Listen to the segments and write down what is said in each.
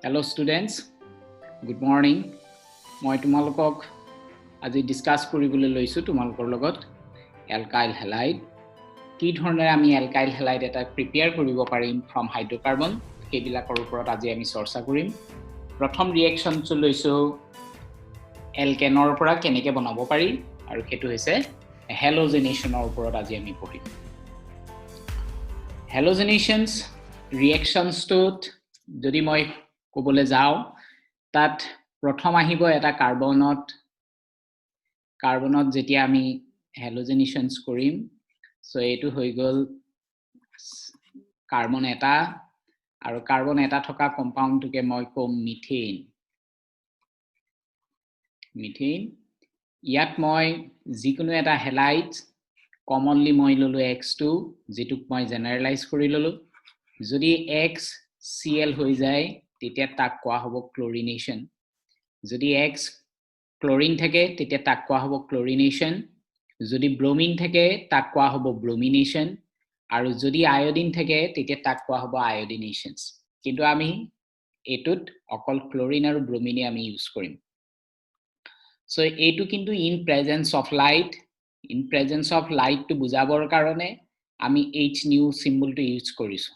Hello students, good morning. মই তোমালোকক আজি ডিসকাস কৰিবলৈ লৈছো তোমালোকৰ লগত alkyl halide কি ধৰণে আমি alkyl halide এটা প্ৰিপেয়াৰ কৰিব পাৰিম from hydrocarbon কেবিলাকৰ ওপৰত আজি আমি চৰ্চা কৰিম প্ৰথম ৰিঅ্যাকচনটো লৈছো alkaneৰ পৰা কেনেকৈ বনাব পাৰি আৰু হেতু হৈছে halogenation-ৰ ওপৰত আজি আমি পঢ়িম halogenations reactions-টোত যদি মই ক'বলৈ যাও তাত প্ৰথম আহিব এটা কাৰ্বনত যেতিয়া আমি halogenations কৰিম সো এটো হৈ গল কাৰ্বন এটা আৰু কাৰ্বন এটা থকা কম্পাউণ্ডটোকে মই কম মিথেন ইয়াত মই যিকোনো এটা হেলাইড কমনলি মই ললো X2 যেটুক মই জেনাৰেলাইজ কৰি ললো যদি X Cl হৈ যায় তেতিয়া তাক কোৱা হ'ব ক্লোৰিনেশন যদি X ক্লোৰিন থাকে তেতিয়া তাক কোৱা হ'ব ক্লোৰিনেশন যদি ব্ৰোমিন থাকে তাক কোৱা হ'ব ব্ৰোমিনেশন আৰু যদি আয়োডিন থাকে তেতিয়া তাক কোৱা হ'ব আয়োডিনেশনস কিন্তু আমি এটুত অকল ক্লোৰিন আৰু ব্ৰোমিনে আমি ইউজ কৰিম সো এইটো কিন্তু ইন প্ৰেজেন্স অফ লাইট টো বুজাবৰ কাৰণে আমি H নিউ সিম্বলটো ইউজ কৰিছো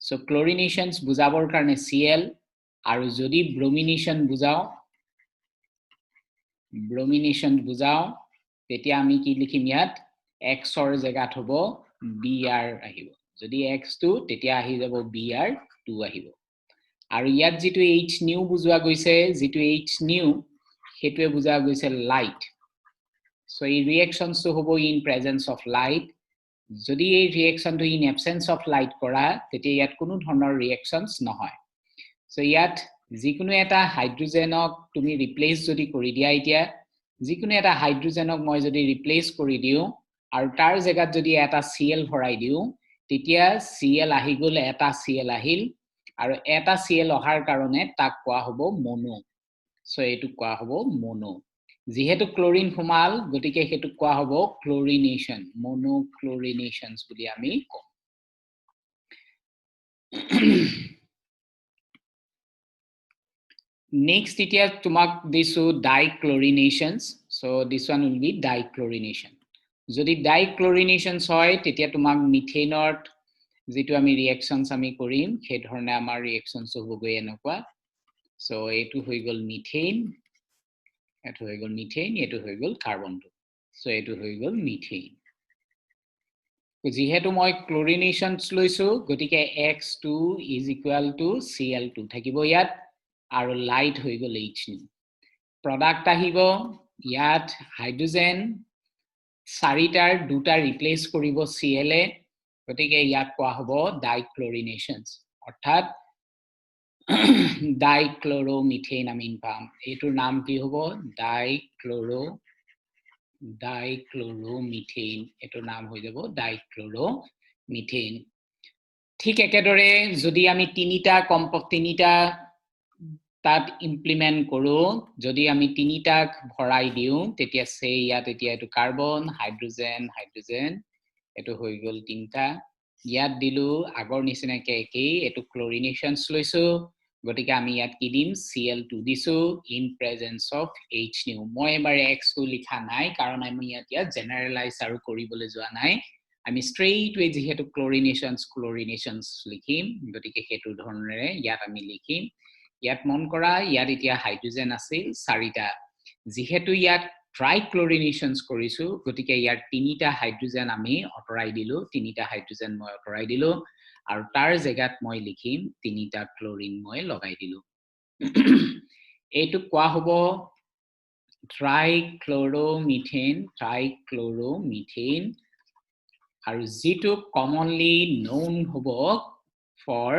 সো ক্লোৰিনেশনস বুজাবৰ কাৰণে Cl আৰু যদি ব্ৰোমিনেশন বুজাও তেতিয়া আমি কি লিখিম ইয়াত X ৰ জায়গাত হ'ব Br আহিব যদি X2 তেতিয়া আহি যাব Br2 আহিব আৰু ইয়াত যেটো H নিউ বুজোৱা গৈছে যেটো H নিউ হেতুৱে বুজা গৈছে লাইট সো এই ৰিঅ্যাকশনটো হ'ব ইন প্ৰেজেন্স অফ লাইট যদি এই ৰিঅ্যাকশনটো ইন অ্যাবসেন্স অফ লাইট কৰা তেতিয়া ইয়াত কোনো ধৰণৰ ৰিঅ্যাকশনস নহয় সো ইয়াত যিকোনো এটা হাইড্ৰোজেনক তুমি ৰিপ্লেস যদি কৰি দিয়া এতিয়া যিকোনো এটা হাইড্ৰোজেনক মই যদি ৰিপ্লেস কৰি দিও আৰু তাৰ জায়গাত যদি এটা Cl ভৰাই দিও তেতিয়া Cl আহি গলে এটা Cl আহিল আৰু এটা Cl অহাৰ কাৰণে তাক কোৱা হ'ব মনো সো এটো কোৱা হ'ব মনো যেহেতু ক্লোৰিন সোমাল গটিকে হেতু কোৱা হ'ব ক্লোৰিনেশন মনোক্লোৰিনেশনস বুলি আমি কম Next এতিয়া তোমাক দিছো dichlorinations so this one will be dichlorination যদি dichlorinations হয় তেতিয়া তোমাক মিথেনত যেটো আমি ৰিঅ্যাকশনস আমি কৰিম সেই ধৰণে আমাৰ ৰিঅ্যাকশনস হ'বগৈ এনেকুৱা so এটো হৈ গল মিথেন এটো হৈ গল মিথেন এটো হৈ গল কাৰ্বনটো so এটো হৈ গল মিথেন যেহেতু মই ক্লোৰিনেশনস লৈছো গটিকে X2 = Cl2 থাকিব ইয়াত আৰু লাইট হৈ গল H2 প্ৰডাক্ট আহিব ইয়াত হাইড্ৰোজেন চাৰিটাৰ দুটা ৰিপ্লেস কৰিব Cl এ গটিকে ইয়াক কোৱা হ'ব ডাইক্লোৰিনেশনস অৰ্থাৎ ডাইক্লোৰোমিথেন আমিন পাম এটোৰ নাম কি হ'ব ডাইক্লোৰোমিথেন এটোৰ নাম হৈ যাব ডাইক্লোৰোমিথেন ঠিক একেদৰে যদি আমি তিনিটা তাত ইমপ্লিমেন্ট কৰো যদি আমি তিনিটাক ভৰাই দিও তেতিয়া সে ইয়াত এতিয়া এটো কাৰ্বন হাইড্ৰোজেন এটো হৈ গল তিনটা ইয়াত দিলু আগৰ নিচিনাকে একেই এটো ক্লোৰিনেশনস লৈছো গটিকে আমি ইয়াত কি দিম Cl2 দিছো in presence of H new মই এবাৰ X2 লিখা নাই কাৰণ আমি ইয়াত জেনাৰেলাইজ আৰু কৰিবলৈ যোৱা নাই আমি স্ট্ৰেইট ওয়ে যেহেতু ক্লোৰিনেশনস লিখিম গটিকে হেতু ধৰণৰে ইয়াত আমি লিখিম ইয়াত মন কৰা ইয়াত এতিয়া হাইড্ৰোজেন আছে চাৰিটা যেহেতু ইয়াত ট্ৰাইক্লোৰিনেশনস কৰিছো গটিকে ইয়াৰ তিনিটা হাইড্ৰোজেন আমি অতৰাই দিলো তিনিটা হাইড্ৰোজেন মই অতৰাই দিলো আৰু তাৰ জায়গাত মই লিখিম তিনিটা ক্লোৰিন মই লগাই দিলো এটো কোৱা হ'ব ট্ৰাইক্লোৰোমিথেন আৰু যেটো কমনলি known হ'ব for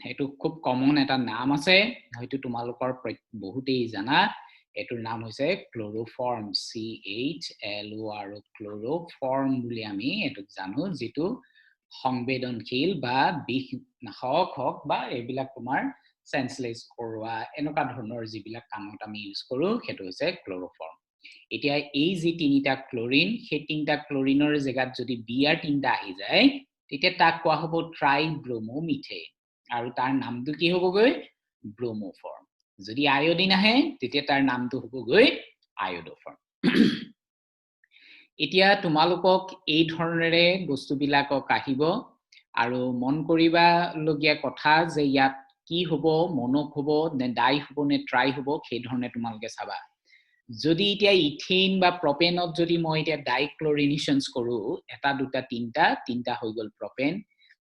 এটো খুব কমন এটা নাম আছে হয়তো তোমালোকৰ বহুতেই জানা এটোৰ নাম হৈছে ক্লোৰোফৰ্ম CHLOR ক্লোৰোফৰ্ম বুলি আমি এটো জানো যেটো সংবেদনশীল বা বিষনাশক হক বা এইবিলাক তোমাৰ সেন্সলেস কৰোৱা এনেকা ধৰণৰ যিবিলাক কামত আমি ইউজ কৰো হেতু হৈছে ক্লোৰোফৰ্ম এতিয়া এই যে তিনিটা ক্লোৰিন সেই তিনিটা ক্লোৰিনৰ জায়গাত যদি Br তিনটা আহি যায় তেতিয়া তাক কোৱা হ'ব ট্ৰাইব্ৰোমোমিথেন আৰু তাৰ নামটো কি হ'বগৈ ব্ৰোমোফৰ্ম যদি আয়োডিন আহে তেতিয়া তাৰ নামটো হ'বগৈ আয়োডোফৰ্ম এতিয়া তোমালোকক এই ধৰণেৰে বস্তুবিলাকক আহিব আৰু মন কৰিবা লগিয়া কথা যে ইয়াত কি হ'ব মনোক হ'ব নে ডাই হ'ব নে ট্ৰাই হ'ব সেই ধৰণে তোমালোকে চাবা যদি এতিয়া ইথেন বা প্ৰপেনত যদি মই এতিয়া ডাইক্লোৰিনেশনস কৰো এটা দুটা তিনটা হৈ গল প্ৰপেন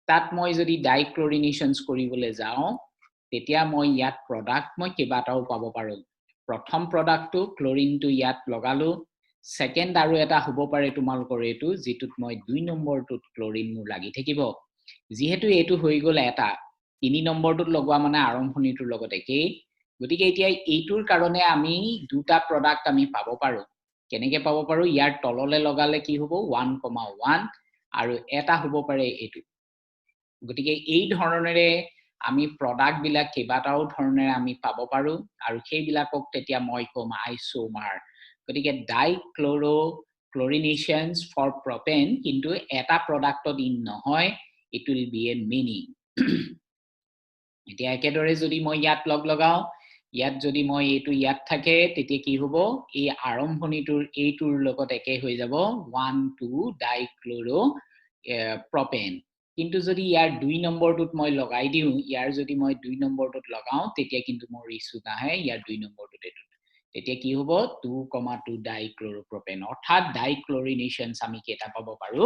তাত মই যদি ডাইক্লোৰিনেশনস কৰিবলৈ যাও তেতিয়া মই ইয়াত প্ৰডাক্ট মই কেবাটাও পাব পাৰো প্ৰথম প্ৰডাক্টটো ক্লোৰিনটো ইয়াত লগালো সেকেন্ড আৰু এটা হ'ব পাৰে তোমালোকৰ এটো যেটুত মই 2 নম্বৰটোত ক্লোৰিন মোৰ লাগি থাকিব যেহেতু এটো হৈ গল এটা 3 নম্বৰটোত লগোৱা মানে আৰম্ভণিটোৰ লগত একেই গতিকে এতিয়া এইটোৰ কাৰণে আমি দুটা প্ৰডাক্ট আমি পাব পাৰো কেনেকৈ পাব পাৰো ইয়াৰ তললে লগালে কি হ'ব 1,1 আৰু এটা হ'ব পাৰে এটো গতিকে এই ধৰণেৰে আমি প্ৰডাক্ট বিলাক কেবাটাও ধৰণেৰে আমি পাব পাৰো আৰু সেই বিলাকক তেতিয়া মই কম আইসোমাৰ গতিকে ডাইক্লোৰিনেশনস ফৰ প্ৰপেন কিন্তু এটা প্ৰডাক্টত ইন নহয় it will be a many এতিয়া একেদৰে যদি মই ইয়াত লগাও ইয়াত যদি মই এটো ইয়াত থাকে তেতিয়া কি হ'ব এই আৰম্ভণিটোৰ এইটোৰ লগত একে হৈ যাব 1 2 ডাইক্লোৰো প্ৰপেন কিন্তু যদি ইয়াৰ 2 নম্বৰটোত মই লগাই দিও ইয়াৰ যদি মই 2 নম্বৰটোত লগাও তেতিয়া কিন্তু মোৰ ইছু নাহে ইয়াৰ 2 নম্বৰটোত এটো তেতিয়া কি হ'ব 2,2 ডাইক্লোৰোপ্ৰপেন অৰ্থাৎ ডাইক্লোৰিনেশনস আমি কেটা পাব পাৰো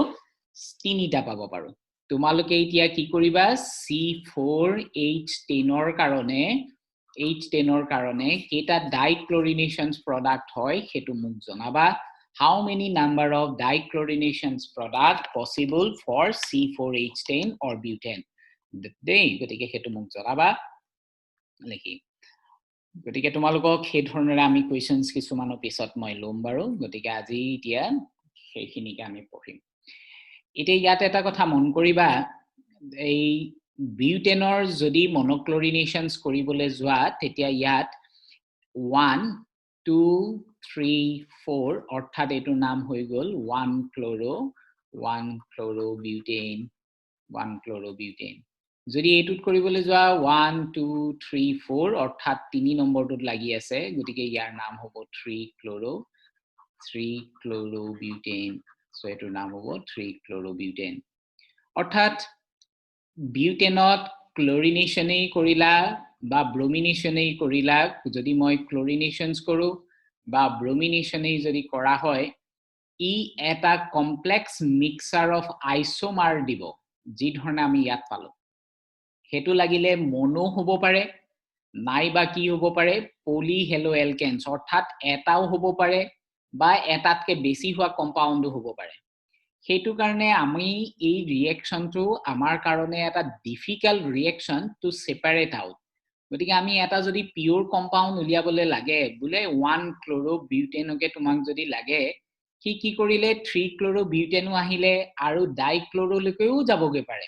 তিনিটা পাব পাৰো তোমালোকে এতিয়া কি কৰিবা C4H10 ৰ কাৰণে H10 ৰ কাৰণে কেটা ডাইক্লোৰিনেশনস প্ৰডাক্ট হয় হেতু মোক জনাবা how many number of dichlorinations product possible for C4H10 or butane দেই গতিকে হেতু মোক জনাবা লিখি গতিকে তোমালোকক সেই ধৰণেৰে আমি কোৱেশ্চনস কিছুমানৰ পিছত মই লম বাৰু গতিকে আজি এতিয়া সেইখিনিকে আমি পঢ়িম এতিয়া ইয়াত এটা কথা মন কৰিবা এই বিউটেনৰ যদি মনোক্লোৰিনেশনস কৰিবলৈ যোৱা তেতিয়া ইয়াত 1 2 3 4 অৰ্থাৎ এটো নাম হৈ গল 1 chlorobiutane যদি এটুত কৰিবলৈ যোৱা 1 2 3 4 অৰ্থাৎ 3 নম্বৰটোত লাগি আছে গতিকে ইয়াৰ নাম হ'ব 3 chlorobutane সো এটোৰ নাম হ'ব 3 chlorobutane অৰ্থাৎ বিউটেনত ক্লোৰিনেশনেই কৰিলা বা ব্ৰোমিনেশনেই কৰিলা যদি মই ক্লোৰিনেশনস কৰো বা ব্ৰোমিনেশনেই যদি কৰা হয় ই এটা কমপ্লেক্স মিক্সচাৰ অফ আইসোমাৰ দিব যি ধৰণে আমি ইয়াত পালো হেতু লাগিলে মনো হ'ব পাৰে নাইবা কি হ'ব পাৰে পলিহেলোএলকেনছ অৰ্থাৎ এটাও হ'ব পাৰে বা এটাতকে বেছি হোৱা কম্পাউন্ডো হ'ব পাৰে হেতু কাৰণে আমি এই ৰিঅ্যাকশনটো আমাৰ কাৰণে এটা difficult reaction two separate out গতিকে আমি এটা যদি পিওৰ কম্পাউন্ড উলিয়াবলে লাগে বুলে 1 ক্লোৰোবিউটেনকে তোমাক যদি লাগে কি কৰিলে 3 ক্লোৰোবিউটেনো আহিলে আৰু ডাইক্লোৰোলৈকেও যাবগে পাৰে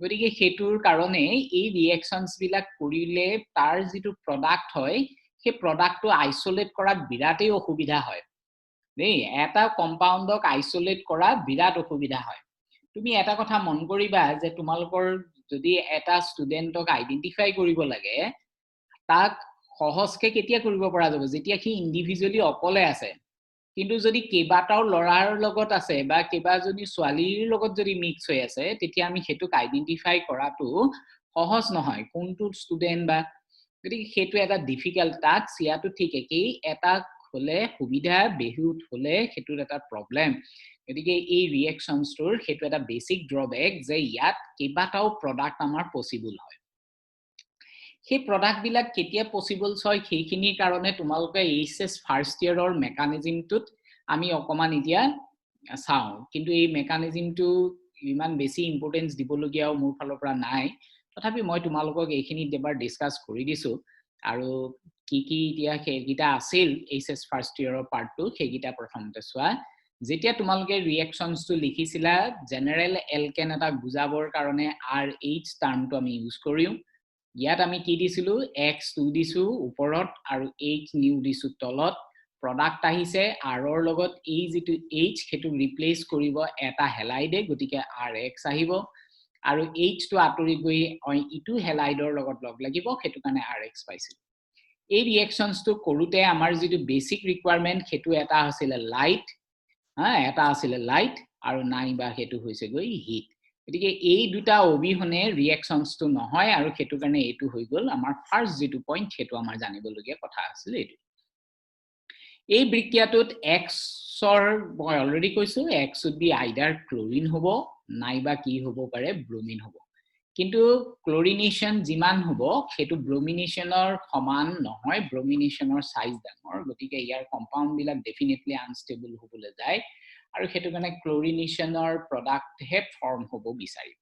গতিকে হেতুৰ কাৰণে এই ৰিঅ্যাকশনস বিলাক কৰিলে তাৰ যেটো প্ৰডাক্ট হয় সেই প্ৰডাক্টটো আইসোলেট কৰাত বিৰাটেই অসুবিধা হয় দেই এটা কম্পাউন্ডক আইসোলেট কৰা বিৰাট অসুবিধা হয় তুমি এটা কথা মন কৰিবা যে তোমালোকৰ যদি এটা ষ্টুডেন্টক আইডেন্টিফাই কৰিব লাগে তাক সহজকে কেতিয়া কৰিব পৰা যাব যেতিয়া কি ইন্ডিভিজুয়ালি অকলে আছে কিন্তু যদি কেবাটাও লৰাৰ লগত আছে বা কেবা যদি ছোৱালীৰ লগত যদি মিক্স হৈ আছে তেতিয়া আমি হেতুক আইডেন্টিফাই কৰাটো সহজ নহয় কোনটো ষ্টুডেন্ট বা যদি হেতু এটা ডিফিকাল্ট টাস্ক ইয়াটো ঠিক একেই এটা হলে সুবিধা বেহুত হলে হেতুৰ এটা প্ৰবলেম গতিকে এই ৰিঅ্যাকশনসটোৰ হেতু এটা বেসিক ড্ৰবেক যে ইয়াত কেবাটাও প্ৰডাক্ট আমাৰ পসিবল হয় সেই প্ৰডাক্ট বিলাক কেতিয়া পসিবলস হয় সেইখিনিৰ কাৰণে তোমালোকে এইচএস ফাৰ্স্ট ইয়াৰৰ মেকানিজমটোত আমি অকমান এতিয়া চাও কিন্তু এই মেকানিজমটো ইমান বেছি ইম্পৰ্টেন্স দিবলগিয়াও মোৰ ফালৰ পৰা নাই তথাপি মই তোমালোকক এইখিনি এবাৰ ডিসকাস কৰি দিছো আৰু কি এতিয়া হেগিটা আছিল এইচএস ফাৰ্স্ট ইয়াৰৰ পাৰ্টটো হেগিটা প্ৰথমতে চোৱা যেতিয়া তোমালোকে ৰিঅ্যাকশনসটো লিখিছিলা জেনাৰেল এলকেন এটা বুজাবৰ কাৰণে RH টাৰ্মটো আমি ইউজ কৰিম ইয়াত আমি কি দিছিলো x2 দিছো ওপৰত আৰু h নিউ দিছো তলত প্ৰডাক্ট আহিছে r ৰ লগত এই যেটো h হেতু ৰিপ্লেস কৰিব এটা হেলাইডে গতিকে rx আহিব আৰু H টো আতৰি গৈ ইটো হেলাইডৰ লগত লগ লাগিব হেতু কাৰণে RX পাইছিল এই ৰিঅ্যাকশনস টো কৰোতে আমাৰ যেটো বেসিক ৰিকোয়াৰমেন্ট হেতু এটা আছিল লাইট এটা আছিল লাইট আৰু নাইবা হেতু হৈছে গৈ হিট গতিকে এই দুটা অবিহনে ৰিঅ্যাকশনস টো নহয় আৰু হেতু কাৰণে এটো হৈ গল আমাৰ ফাৰ্স্ট যেটো পইণ্ট হেতু আমাৰ জানিবলগীয়া কথা আছিল এটো এই বিক্ৰিয়াটোত X ৰ মই অলৰেডি কৈছো X would be either chlorine হ'ব নাইবা কি হ'ব পাৰে ব্ৰোমিন হ'ব কিন্তু ক্লোৰিনেশন যিমান হ'ব হেতু ব্ৰোমিনেশনৰ সমান নহয় ব্ৰোমিনেশনৰ সাইজ ডাঙৰ গতিকে ইয়াৰ কম্পাউন্ড বিলাক ডেফিনেটলি আনষ্টেবল হ'বলৈ যায় আৰু হেতু কাৰণে ক্লোৰিনেশনৰ প্ৰডাক্ট হে ফৰ্ম হ'ব বিচাৰি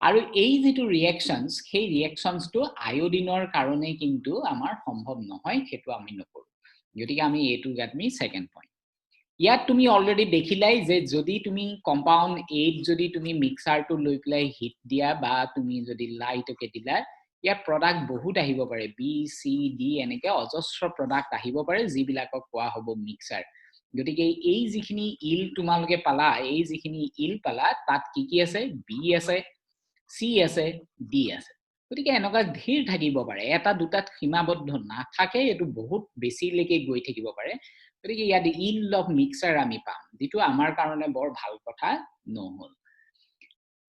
আৰু এই যেটো ৰিঅ্যাকশনস সেই ৰিঅ্যাকশনস টো আয়োডিনৰ কাৰণে কিন্তু আমাৰ সম্ভৱ নহয় হেতু আমি নকৰো গতিকে আমি এটো গাতমি সেকেন্ড পইণ্ট ইয়াত তুমি অলৰেডি দেখিলাই যে যদি তুমি কম্পাউন্ড A যদি তুমি মিক্সাৰটো লৈ প্লাই হিট দিয়া বা তুমি যদি লাইটকে দিলা ইয়াৰ প্ৰডাক্ট বহুত আহিব পাৰে B C D এনেকে অজস্ৰ প্ৰডাক্ট আহিব পাৰে যিবিলাকক কোৱা হ'ব মিক্সাৰ গতিকে এই যিখিনি ইল তোমালোকে পালা এই যিখিনি ইল পালা তাত কি আছে B আছে C আছে D আছে গতিকে এনেকা ধীৰ থাকিব পাৰে এটা দুটাত সীমাবদ্ধ নাথাকে এটো বহুত বেছি লেকে গৈ থাকিব পাৰে গতিকে ইয়াত ইল অফ মিক্সাৰ আমি পাম যেটো আমাৰ কাৰণে বৰ ভাল কথা নহল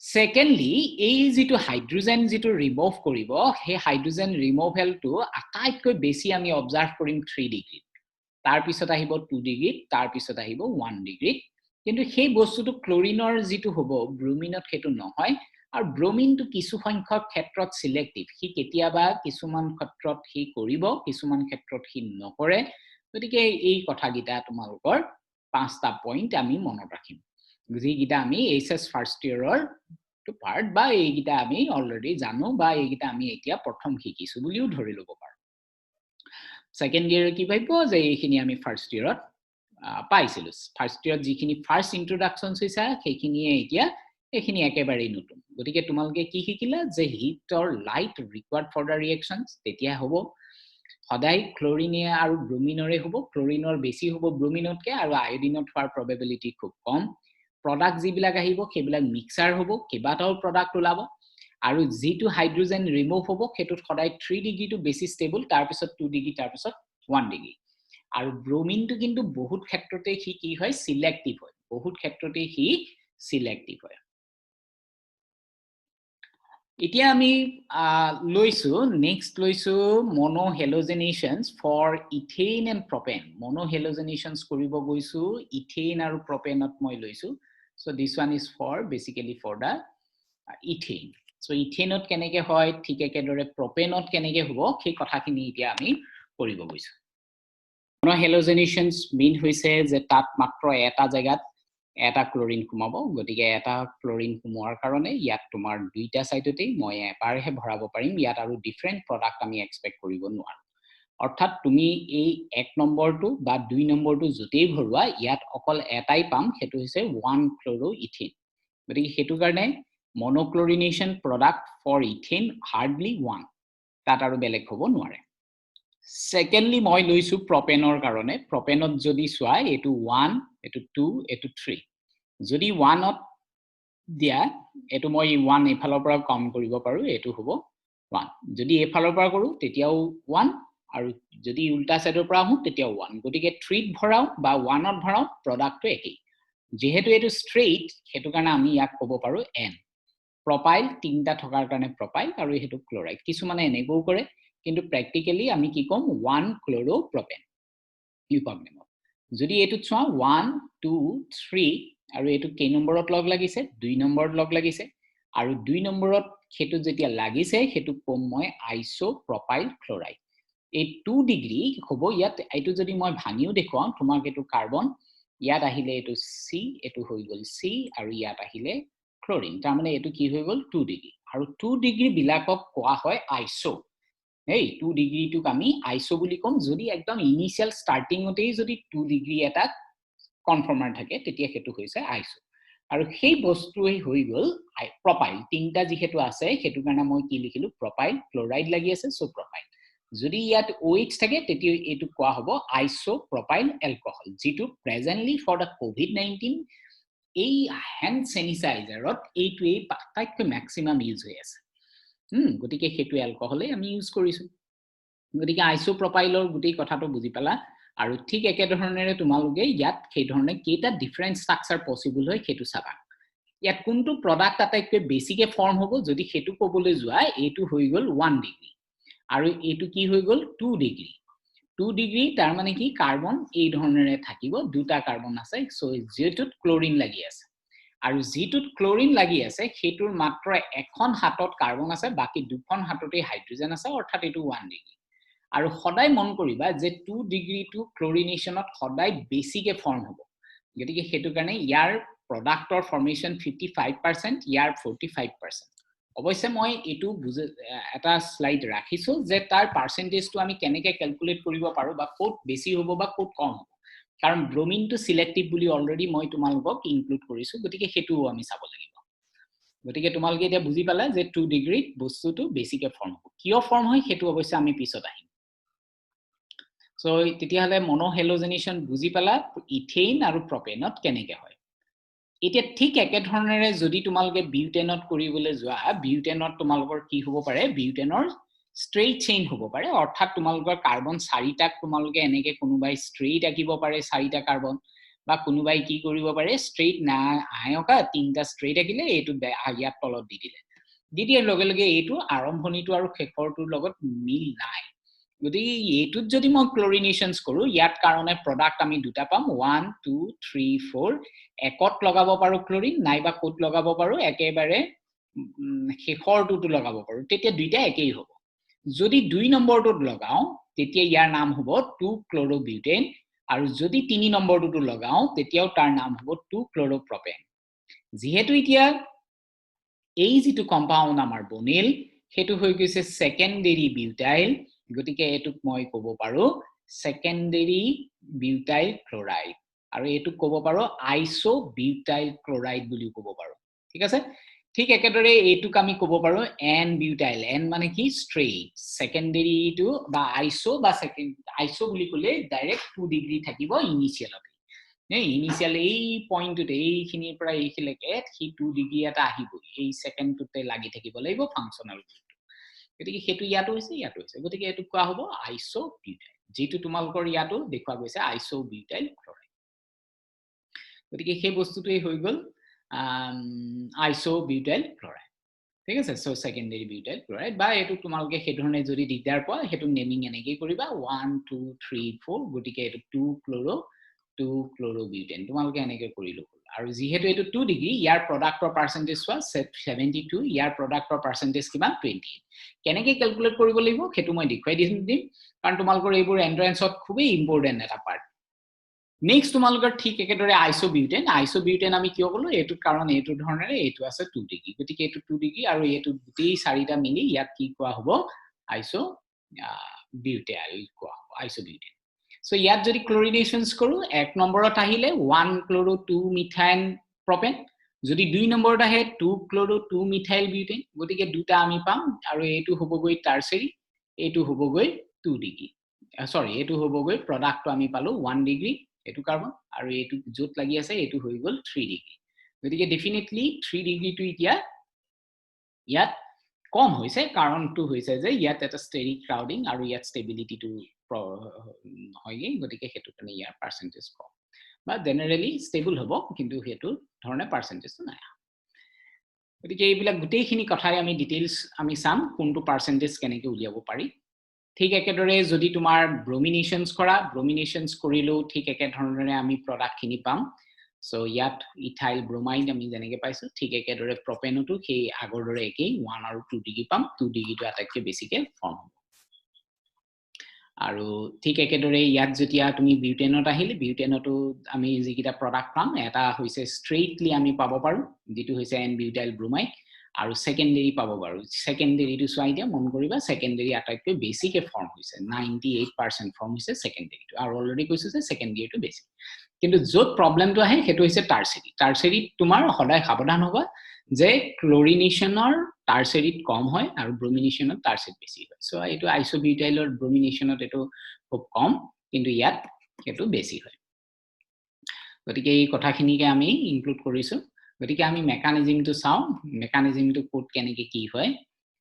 সেকেন্ডলি এই যেটো হাইড্ৰোজেন যেটো ৰিমুভ কৰিব হে হাইড্ৰোজেন ৰিমুভেলটো আটাইতকৈ বেছি আমি অবজাৰ্ভ কৰিম 3 ডিগ্ৰী তাৰ পিছত আহিব 2 ডিগ্ৰী তাৰ পিছত আহিব 1 ডিগ্ৰী কিন্তু সেই বস্তুটো ক্লোৰিনৰ যেটো হ'ব ব্ৰোমিনত হেতু নহয় আৰু ব্ৰোমিনটো কিছু সংখ্যক ক্ষেত্ৰত সিলেক্টিভ হি কেতিয়াবা কিছুমান ক্ষেত্ৰত হি কৰিব কিছুমান ক্ষেত্ৰত হি নকৰে গতিকে এই কথাগিটা তোমালোকৰ পাঁচটা পইণ্ট আমি মনত ৰাখিম যিগিটা আমি এইচএস ফাৰ্স্ট ইয়াৰৰ টু পাৰ্ট বা এইগিটা আমি অলৰেডি জানো বা এইগিটা আমি এতিয়া প্ৰথম শিকিছো বুলিও ধৰি লব পাৰো সেকেন্ড ইয়াৰ কি ভাইব যে এইখিনি আমি ফাৰ্স্ট ইয়াৰত পাইছিলো ফাৰ্স্ট ইয়াৰত যিখিনি ফাৰ্স্ট ইন্ট্ৰোডাকশনস হৈছে সেইখিনিয়ে এতিয়া এইখিনি একেবাৰে নতুন গতিকে তোমালোকে কি শিকিলা যে heat or light required for the reactions তেতিয়া হ'ব সদায় ক্লোৰিনে আৰু ব্ৰোমিনৰে হ'ব ক্লোৰিনৰ বেছি হ'ব ব্ৰোমিনতকে আৰু আয়োডিনত হোৱাৰ প্ৰবাবিলিটি খুব কম প্ৰডাক্ট যিবিলাক আহিব সেইবিলাক মিক্সাৰ হ'ব কেবাটাও প্ৰডাক্ট ওলাব আৰু যেটো হাইড্ৰোজেন ৰিমুভ হ'ব হেতুত সদায় 3 ডিগ্ৰী টু বেছি ষ্টেবল তাৰ পিছত 2 ডিগ্ৰী তাৰ পিছত 1 ডিগ্ৰী আৰু ব্ৰোমিনটো কিন্তু বহুত ক্ষেত্ৰতে কি হয় সিলেক্টিভ হয় বহুত ক্ষেত্ৰতে সিলেক্টিভ হয় এতিয়া আমি লৈছো নেক্সট লৈছো মনোহেলোজেনেশনস ফৰ ইথেন এণ্ড প্ৰপেন মনোহেলোজেনেশনস কৰিব গৈছো ইথেন আৰু প্ৰপেনত মই লৈছো so this one is for basically for the ইথেন so ইথেনত কেনেকে হয় ঠিক একেদৰে প্ৰপেনত কেনেকে হ'ব সেই কথাখিনি এতিয়া আমি কৰিব গৈছো মনোহেলোজেনেশনস মিন হৈছে যে তাত মাত্ৰ এটা জায়গাত এটা ক্লোৰিন কুমাব গতিকে এটা ক্লোৰিন কুমোৱাৰ কাৰণে ইয়াত তোমাৰ দুইটা সাইডতেই মই এবাৰহে ভৰাব পাৰিম ইয়াত আৰু ডিফাৰেন্ট প্ৰডাক্ট আমি এক্সপেক্ট কৰিব নোৱাৰো অৰ্থাৎ তুমি এই 1 নম্বৰটো বা 2 নম্বৰটো জুতেই ভৰুৱা ইয়াত অকল এটাই পাম হেতু হৈছে 1 ক্লোৰোইথেন গতিকে হেতু কাৰণে মনোক্লোৰিনেশন প্ৰডাক্ট ফৰ ইথেন হাৰ্ডলি 1 তাত আৰু বেলেগ হ'ব নোৱাৰে সেকেন্ডলি মই লৈছো প্ৰপেনৰ কাৰণে প্ৰপেনত যদি সোৱা এটো 1 এটো 2 এটো 3 যদি 1ত দিয়া এটো মই 1 এফালৰ পৰা কাউন্ট কৰিব পাৰো এটো হ'ব 1 যদি এফালৰ পৰা কৰো তেতিয়াও 1 আৰু যদি উল্টা সাইডৰ পৰা আহো তেতিয়াও 1 গতিকে 3ত ভৰাও বা 1ত ভৰাও প্ৰডাক্টটো একেই যেহেতু এটো স্ট্ৰেইট হেতু কাৰণে আমি ইয়াক ক'ব পাৰো n প্ৰপাইল তিনটা থকাৰ কাৰণে প্ৰপাইল আৰু হেতু ক্লোৰাইড কিছুমানে এনেগো কৰে কিন্তু প্ৰ্যাকটিক্যালি আমি কি কম 1 ক্লোৰোপ্ৰপেন ইউপাগনেম যদি এটো চোৱা 1 2 3 আৰু এটো কে নম্বৰত লগ লাগিছে 2 নম্বৰত লগ লাগিছে আৰু 2 নম্বৰত হেতু যেতিয়া লাগিছে হেতু কম মই আইসোপ্ৰপাইল ক্লোৰাইড এই 2 ডিগ্ৰী হ'ব ইয়াত এটো যদি মই ভাঙিও দেখুৱাও তোমাক এটো কাৰ্বন ইয়াত আহিলে এটো C এটো হৈ গল C আৰু ইয়াত আহিলে ক্লোৰিন তাৰ মানে এটো কি হৈ গল 2 ডিগ্ৰী আৰু 2 ডিগ্ৰী বিলাকক কোৱা হয় আইসো এই 2 ডিগ্ৰী টুক আমি আইসো বুলি কম যদি একদম ইনিশিয়াল স্টাৰ্টিংতেই যদি 2 ডিগ্ৰী এটা কনফৰ্মাৰ থাকে তেতিয়া হেতু হৈছে আইসো আৰু সেই বস্তুই হৈ গল প্ৰপাইল তিনটা যেহেতু আছে হেতু কাৰণে মই কি লিখিলো প্ৰপাইল ক্লোৰাইড লাগি আছে সো প্ৰপাইল যদি ইয়াত OH থাকে তেতিয়া এটো কোৱা হ'ব আইসোপ্ৰপাইল এলকহল যেটো প্ৰেজেন্টলি ফৰ দা কোভিড 19 এই হ্যান্ড স্যানিটাইজাৰত এইটোৱে আটাইতকৈ ম্যাক্সিমাম ইউজ হৈ আছে গতিকে হেতু এলকহলে আমি ইউজ কৰিছো গতিকে আইসোপ্ৰপাইলৰ গুটেই কথাটো বুজি পালা আৰু ঠিক একে ধৰণেৰে তোমালোকে ইয়াত সেই ধৰণে কেইটা ডিফাৰেন্ট স্ট্ৰাকচাৰ পসিবল হয় হেতু চাবা ইয়াত কোনটো প্ৰডাক্ট আটাইতকৈ বেছিকে ফৰ্ম হ'ব যদি হেতু ক'বলৈ যোৱা এইটো হৈ গল 1 ডিগ্ৰী আৰু এইটো কি হৈ গল 2 ডিগ্ৰী 2 ডিগ্ৰী তাৰ মানে কি কাৰ্বন এই ধৰণেৰে থাকিব দুটা কাৰ্বন আছে সো যেটোত ক্লোৰিন লাগি আছে আৰু যেটোত ক্লোৰিন লাগি আছে হেতুৰ মাত্ৰ এখন হাতত কাৰ্বন আছে বাকি দুখন হাততে হাইড্ৰোজেন আছে অৰ্থাৎ এটো 1 ডিগ্ৰী আৰু সদায় মন কৰিবা যে 2 ডিগ্ৰী টু ক্লোৰিনেশনত সদায় বেছিকে ফৰ্ম হ'ব গতিকে হেতু কাৰণে ইয়াৰ প্ৰডাক্টৰ ফৰ্মেশন 55% ইয়াৰ 45% অৱশ্যে মই এটো এটা স্লাইড ৰাখিছো যে তাৰ পাৰ্সেন্টেজটো আমি কেনেকৈ ক্যালকুলেট কৰিব পাৰো বা কোট বেছি হ'ব বা কোট কম হ'ব কাৰণ ব্ৰোমিন টু সিলেক্টিভ বুলি অলৰেডি মই তোমালোকক ইনক্লুড কৰিছো গতিকে হেতুও আমি চাব লাগিব গতিকে তোমালোকে এতিয়া বুজি পালা যে 2 ডিগ্ৰীত বস্তুটো বেছিকে ফৰ্ম হ'ব কিয় ফৰ্ম হয় হেতু অৱশ্যে আমি পিছত আহিম সো তেতিয়া হলে মনোহেলোজেনেশন বুজি পালা ইথেন আৰু প্ৰপেনত কেনেকৈ হয় এতিয়া ঠিক একে ধৰণেৰে যদি তোমালোকে বিউটেনত কৰিবলৈ যোৱা বিউটেনত তোমালোকৰ কি হ'ব পাৰে বিউটেনৰ স্ট্ৰেইট চেইন হ'ব পাৰে অৰ্থাৎ তোমালোকৰ কাৰ্বন 4টাক তোমালোকে এনেকৈ কোনোবাই স্ট্ৰেইট আকিব পাৰে 4টা কাৰ্বন বা কোনোবাই কি কৰিব পাৰে স্ট্ৰেইট না আয়কা 3টা স্ট্ৰেইট আকিলে এইটো ইয়াত তলত দি দিলে দিদিৰ লগে লগে এইটো আৰম্ভণিটো আৰু শেষৰটোৰ লগত মিল নাই গতিকে এইটোত যদি মই ক্লোৰিনেশনস কৰো ইয়াত কাৰণে প্ৰডাক্ট আমি দুটা পাম 1 2 3 4 একত লগাব পাৰো ক্লোৰিন নাইবা কোট লগাব পাৰো একেবাৰে শেষৰটোটো লগাব পাৰো তেতিয়া দুইটা একেই হ'ব যদি 2 নম্বৰটোত লগাও তেতিয়া ইয়াৰ নাম হ'ব 2 ক্লোৰোবিউটেন আৰু যদি 3 নম্বৰটোটো লগাও তেতিয়াও তাৰ নাম হ'ব 2 ক্লোৰোপ্ৰপেন যেহেতু এতিয়া এই যেটো কম্পাউন্ড আমাৰ বনিল হেতু হৈ গৈছে সেকেন্ডাৰী বিউটাইল গতিকে এটুক মই ক'ব পাৰো সেকেন্ডাৰী বিউটাইল ক্লোৰাইড আৰু এটুক ক'ব পাৰো আইসো বিউটাইল ক্লোৰাইড বুলি ক'ব পাৰো ঠিক আছে ঠিক একেদৰে এটুক আমি ক'ব পাৰো এন বিউটাইল এন মানে কি স্ট্ৰেইট সেকেন্ডাৰী টু বা আইসো বা সেকেন্ড আইসো বুলি ক'লে ডাইৰেক্ট 2 ডিগ্ৰী থাকিব ইনিশিয়ালত ইনিশিয়াল এই পইণ্টটোতে এইখিনিৰ পৰা এইখিলৈকে কি 2 ডিগ্ৰী এটা আহিব এই সেকেন্ডটোতে লাগি থাকিব লাগিব ফাংশনাল গতিকে হেতু ইয়াটো হৈছে গতিকে এটু কোৱা হ'ব আইসো বিউটাইল যেটো তোমালোকৰ ইয়াটো দেখুৱা গৈছে আইসো বিউটাইল ক্লোৰাইড গতিকে সেই বস্তুটোই হৈ গল আইসো বিউটাইল ক্লোৰাইড ঠিক আছে সো সেকেন্ডাৰী বিউটাইল ক্লোৰাইড বা এটু তোমালোকে সেই ধৰণে যদি দিগদাৰ পোৱা হেতু নেমিং এনেকৈ কৰিবা 1 2 3 4 গতিকে এটু 2 ক্লোৰোবিউটেন তোমালোকে এনেকৈ কৰিলো আৰু যেহেতু এটু 2 ডিগ্ৰী ইয়াৰ প্ৰডাক্টৰ পাৰ্সেন্টেজ was 72 ইয়াৰ প্ৰডাক্টৰ পাৰ্সেন্টেজ কিমান 20 কেনেকৈ ক্যালকুলেট কৰিব লাগিব হেতু মই দেখুৱাই দিম কাৰণ তোমালোকৰ এইবোৰ এন্ট্ৰেন্সত খুবই ইম্পৰ্টেন্ট এটা পাৰ্ট নেক্সট তোমালোকৰ ঠিক একেদৰে আইসোবিউটেন আমি কিয় ক'লো এটু কাৰণ এটু ধৰণেৰে এটু আছে 2 ডিগ্ৰী গতিকে এটু 2 ডিগ্ৰী আৰু এটু দুটেই চাৰিটা মিলি ইয়াত কি কোৱা হ'ব আইসো বিউটাইল কোৱা হ'ব আইসোবিউটেন সো ইয়াত যদি ক্লোৰিনেশনস কৰো এক নম্বৰত আহিলে 1 ক্লোৰো 2 মিথাইল প্ৰপেন যদি 2 নম্বৰত আহে 2 ক্লোৰো 2 মিথাইল বিউটেন গতিকে দুটা আমি পাম আৰু এটু হ'বগৈ টাৰসেৰী এটু হ'বগৈ 2 ডিগ্ৰী সৰি এটু হ'বগৈ প্ৰডাক্টটো আমি পালো 1 ডিগ্ৰী এটু কাৰ্বন আৰু এটু যত লাগি আছে এটু হৈ গল 3 ডিগ্ৰী গতিকে ডেফিনেটলি 3 ডিগ্ৰী টু ইতিয়া ইয়াত কম হৈছে কাৰণটো হৈছে যে ইয়াত এটা ষ্টেৰিক ক্ৰাউডিং আৰু ইয়াত ষ্টেবিলিটি টু হয়গে গতিকে হেতু কাৰণে ইয়াৰ পাৰ্সেন্টেজ কম বা জেনাৰেলি ষ্টেবল হ'ব কিন্তু হেতু ধৰণে পাৰ্সেন্টেজটো নাই গতিকে এইবিলাক গুটেইখিনি কথাই আমি ডিটেইলছ আমি চাম কোনটো পাৰ্সেন্টেজ কেনেকৈ উলিয়াব পাৰি ঠিক একেদৰে যদি তোমাৰ ব্ৰোমিনেশনস কৰা ব্ৰোমিনেশনস কৰিলেও ঠিক একে ধৰণেৰে আমি প্ৰডাক্টখিনি পাম সো ইয়াত ইথাইল ব্ৰোমাইড আমি যেনেকৈ পাইছো ঠিক একেদৰে প্ৰপেনটো সেই আগৰ দৰে একেই 1 আৰু 2 ডিগ্ৰী পাম 2 ডিগ্ৰীটো আটাইতকৈ বেছিকে ফৰ্ম হ'ব আৰু ঠিক একেদৰে ইয়াত যেতিয়া তুমি বিউটেনত আহিলে বিউটেনটো আমি যিকিটা প্ৰডাক্ট পাম এটা হৈছে স্ট্ৰেইটলি আমি পাব পাৰো যেটো হৈছে এন বিউটাইল ব্ৰোমাইড আৰু সেকেন্ডাৰী পাব পাৰো সেকেন্ডাৰীটো চোৱাই দিয়া মন কৰিবা সেকেন্ডাৰী আটাইতকৈ বেছিকে ফৰ্ম হৈছে 98% ফৰ্ম হৈছে সেকেন্ডাৰীটো আৰু অলৰেডি কৈছো যে সেকেন্ডাৰীটো বেছি কিন্তু যত প্ৰবলেমটো আহে হেতু হৈছে টাৰসেৰী তোমাৰ সদায় সাৱধান হ'বা যে ক্লোৰিনেশনৰ টাৰসেৰীত কম হয় আৰু ব্ৰোমিনেশনত টাৰসেৰী বেছি হয় সো এটো আইসোবিউটাইলৰ ব্ৰোমিনেশনত এটো খুব কম কিন্তু ইয়াত এটো বেছি হয় গতিকে এই কথাখিনিকে আমি ইনক্লুড কৰিছো গতিকে আমি মেকানিজমটো চাও মেকানিজমটো কোড কেনেকৈ কি হয়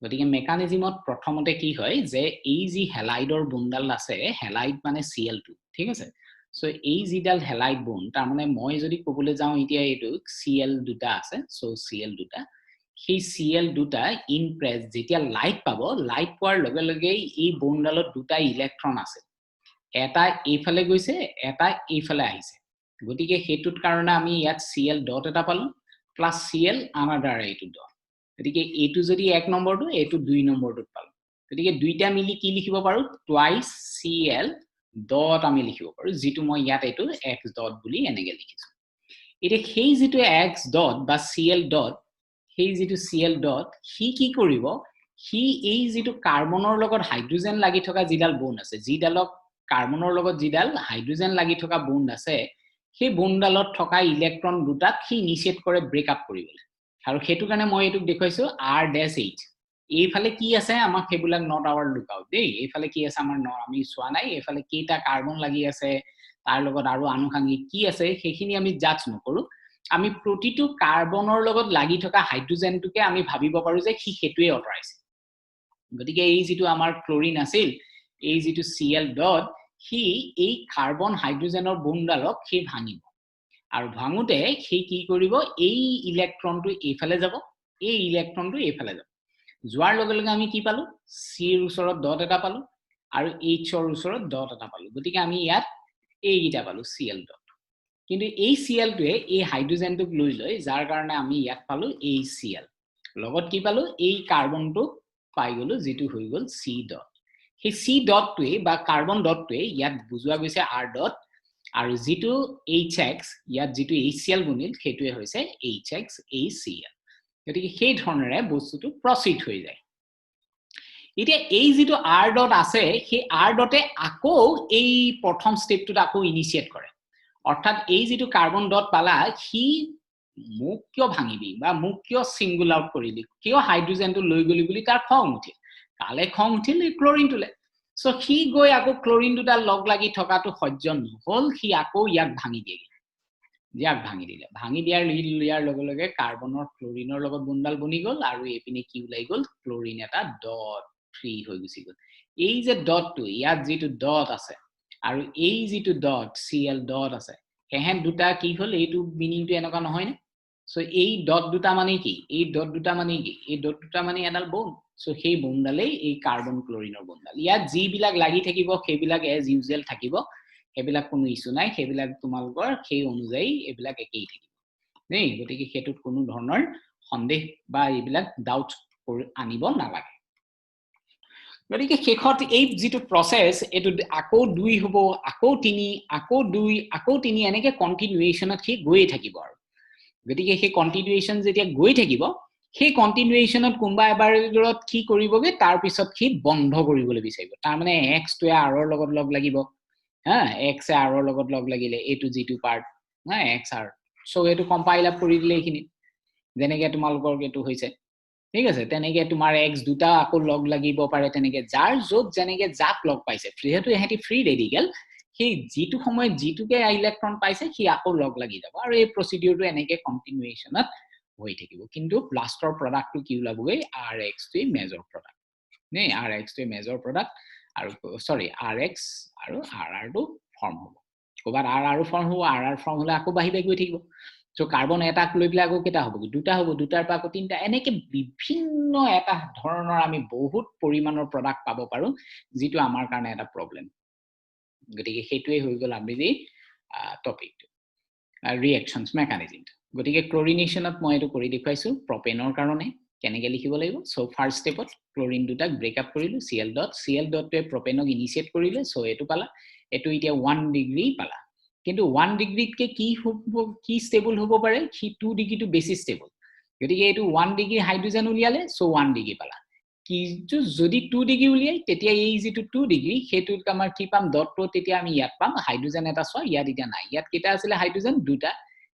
গতিকে মেকানিজমত প্ৰথমতে কি হয় যে এই যি হেলাইডৰ বুন্ডাল আছে হেলাইড মানে Cl2 ঠিক আছে সো এই যিডাল হেলাইড বন্ড তাৰ মানে মই যদি ক'বলৈ যাওঁ এতিয়া এইটো Cl দুটা আছে সো Cl দুটা সেই Cl দুটা ইন প্ৰেছ যেতিয়া লাইট পাব লাইট পোৱাৰ লগে লগে এই বন্ডালত দুটা ইলেক্ট্ৰন আছে এটা এইফালে গৈছে এটা এইফালে আহিছে গতিকে হেতুত কাৰণে আমি ইয়াত Cl ডট এটা পালো প্লাস Cl আনাদাৰ এইটো ডট গতিকে এইটো যদি 1 নম্বৰটো এইটো 2 নম্বৰটো পালো গতিকে দুইটা মিলি কি লিখিব পাৰো টুৱাইস Cl ডট আমি লিখিব পাৰো যেটো মই ইয়াত এইটো x ডট বুলি এনেকৈ লিখিছো এটা সেই যেটো x ডট বা Cl ডট সেই যেটো Cl ডট হি কি কৰিব হি এই যেটো কাৰ্বনৰ লগত হাইড্ৰোজেন লাগি থকা যিডাল বন্ড আছে যিডালক কাৰ্বনৰ লগত যিডাল হাইড্ৰোজেন লাগি থকা বন্ড আছে সেই বন্ডালত থকা ইলেক্ট্ৰন দুটাক হি ইনিশিয়েট কৰে ব্ৰেক আপ কৰিবলৈ আৰু হেতু কাৰণে মই এটুক দেখাইছো r-h এইফালে কি আছে আমাক হেবুলাক নট আৱাৰ লুক আউট দেই এইফালে কি আছে আমাৰ আমি সোৱা নাই এইফালে কেইটা কাৰ্বন লাগি আছে তাৰ লগত আৰু আনুষাঙ্গিক কি আছে সেইখিনি আমি জাজ নকৰো আমি প্ৰতিটো কাৰ্বনৰ লগত লাগি থকা হাইড্ৰোজেনটোকে আমি ভাবিব পাৰো যে কি হেতুৱে অটৰাইছে গতিকে এই যেটো আমাৰ ক্লোৰিন আছিল এই যেটো Cl ডট হি এই কাৰ্বন হাইড্ৰোজেনৰ বন্ডালক হি ভাঙিব আৰু ভাঙুতে হি কি কৰিব এই ইলেক্ট্ৰনটো এইফালে যাব এই ইলেক্ট্ৰনটো এইফালে যাব যোৱাৰ লগে লগে আমি কি পালো C ৰ ওচৰত ডট এটা পালো আৰু H ৰ ওচৰত ডট এটা পালো গতিকে আমি ইয়াত এই গিটা পালো Cl ডট কিন্তু এই Cl টোৱে এই হাইড্ৰোজেনটোক লৈ লয় যাৰ কাৰণে আমি ইয়াত পালো এই Cl লগত কি পালো এই কাৰ্বনটো পাই গলো যেটো হৈ গল C ডট সেই C ডটটোৱে বা কাৰ্বন ডটটোৱে ইয়াত বুজোৱা গৈছে R ডট আৰু যেটো HX ইয়াত যেটো HCl বনিল হেতুৱে হৈছে HX HCl গতিকে সেই ধৰণৰে বস্তুটো প্ৰসিড হৈ যায় এতিয়া এই যেটো R ডট আছে সেই R ডটে আকৌ এই প্ৰথম স্টেপটোত আকৌ ইনিশিয়েট কৰে অৰ্থাৎ এই যেটো কাৰ্বন ডট পালা হি মোক কিয় ভাঙিবি বা মোক কিয় সিঙ্গল আউট কৰিলি কিয় হাইড্ৰোজেনটো লৈ গলি বুলি তাৰ খং উঠিল কালে খং উঠিল এই ক্লোৰিনটোলে সো হি গৈ আকৌ ক্লোৰিন দুটা লগ লাগি থকাটো সহ্য নহল হি আকৌ ইয়াক ভাঙি দিয়ে ইয়াক ভাঙি দিলে ভাঙি দিয়াৰ লগে লগে কাৰ্বনৰ ক্লোৰিনৰ লগত বন্ডাল বনি গল আৰু এপিনে কি ওলাই গল ক্লোৰিন এটা ডট ফ্ৰী হৈ গুছি গল এই যে ডটটো ইয়াত যেটো ডট আছে আৰু এই যেটো ডট Cl ডট আছে হেহেন দুটা কি হল এইটো মিনিংটো এনেকা নহয় নে সো এই ডট দুটা মানে কি এই ডট দুটা মানে কি এই ডট দুটা মানে এডাল বন্ড সো সেই বন্ডালেই এই কাৰ্বন ক্লোৰিনৰ বন্ডাল ইয়াত যি বিলাক লাগি থাকিব সেইবিলাক এজ ইউজুৱেল থাকিব হেবিলাক কোনো ইস্যু নাই হেবিলাক তোমালকৰ সেই অনুযায়ী এবিলাক একেই থাকিব নেই গতিকে হেতুত কোনো ধৰণৰ সন্দেহ বা এইবিলাক ডাউট আনিব নালাগে গতিকে শেষত এই যেটো প্ৰসেস এটো আকৌ 2 হ'ব আকৌ 3 আকৌ 2 আকৌ 3 এনেকে কন্টিনিউয়েশনত কি গৈ থাকিব আৰু গতিকে সেই কন্টিনিউয়েশন যেতিয়া গৈ থাকিব সেই কন্টিনিউয়েশনত কোনবা এবাৰত কি কৰিবগে তাৰ পিছত কি বন্ধ কৰিবলৈ বিচাৰিব তাৰ মানে x টোৱে r ৰ লগত লগ লাগিব হ্যাঁ x এ r ৰ লগত লগ লাগিলে এটো যেটো পাৰ্ট না x r সো এটো কম্পাইল আপ কৰি দিলে এইখিনি যেনেকে তোমালকৰ এটো হৈছে ঠিক আছে তেনেকে তোমাৰ x দুটা আকৌ লগ লাগিব পাৰে তেনেকে যাৰ যত যেনেকে জাক লগ পাইছে যেহেতু এহেতি ফ্ৰী ৰেডিকেল সেই যেটো সময় যেটোকে ইলেক্ট্ৰন পাইছে সি আকৌ লগ লাগি যাব আৰু এই প্ৰসিডিউৰটো এনেকে কন্টিনিউয়েশনত হৈ থাকিব কিন্তু লাষ্টৰ প্ৰডাক্টটো কি ওলাবগৈ rx টোই মেজৰ প্ৰডাক্ট নে rx টোই মেজৰ প্ৰডাক্ট আৰু সৰি rx আৰু rr টো ফৰ্ম হ'ব কবাৰ rr ফৰ্ম হ'ব rr ফৰ্ম হলে আকৌ বাহিবে গৈ থাকিব সো কাৰ্বন এটাক লৈ পেলাই আকৌ কেটা হ'ব দুটা হ'ব দুটাৰ পৰা আকৌ তিনটা এনেকে বিভিন্ন এটা ধৰণৰ আমি বহুত পৰিমাণৰ প্ৰডাক্ট পাব পাৰো যেটো আমাৰ কাৰণে এটা প্ৰবলেম গতিকে হেতুৱে হৈ গল আমি যে টপিকটো ৰিঅ্যাকশনস মেকানিজম গতিকে ক্লোৰিনেশনত মই এটো কৰি দেখাইছো প্ৰপেনৰ কাৰণে কেনেকে লিখিব লাগিব সো ফাৰ্স্ট স্টেপত ক্লোৰিন দুটাক ব্ৰেক আপ কৰিলো Cl টোৱে প্ৰপেনক ইনিশিয়েট কৰিলে সো এটো পালা এটো এতিয়া 1 ডিগ্ৰী পালা কিন্তু 1 ডিগ্ৰীতকে কি ষ্টেবল হ'ব পাৰে কি 2 ডিগ্ৰীটো বেছি ষ্টেবল গতিকে এটো 1 ডিগ্ৰী হাইড্ৰোজেন উলিয়ালে সো 1 ডিগ্ৰী পালা কিন্তু যদি 2 ডিগ্ৰী উলিয়াই তেতিয়া এই যেটো 2 ডিগ্ৰী হেতুত আমাৰ কি পাম ডটটো তেতিয়া আমি ইয়াত পাম হাইড্ৰোজেন এটা সো ইয়াত এতিয়া নাই ইয়াত কেটা আছিল হাইড্ৰোজেন দুটা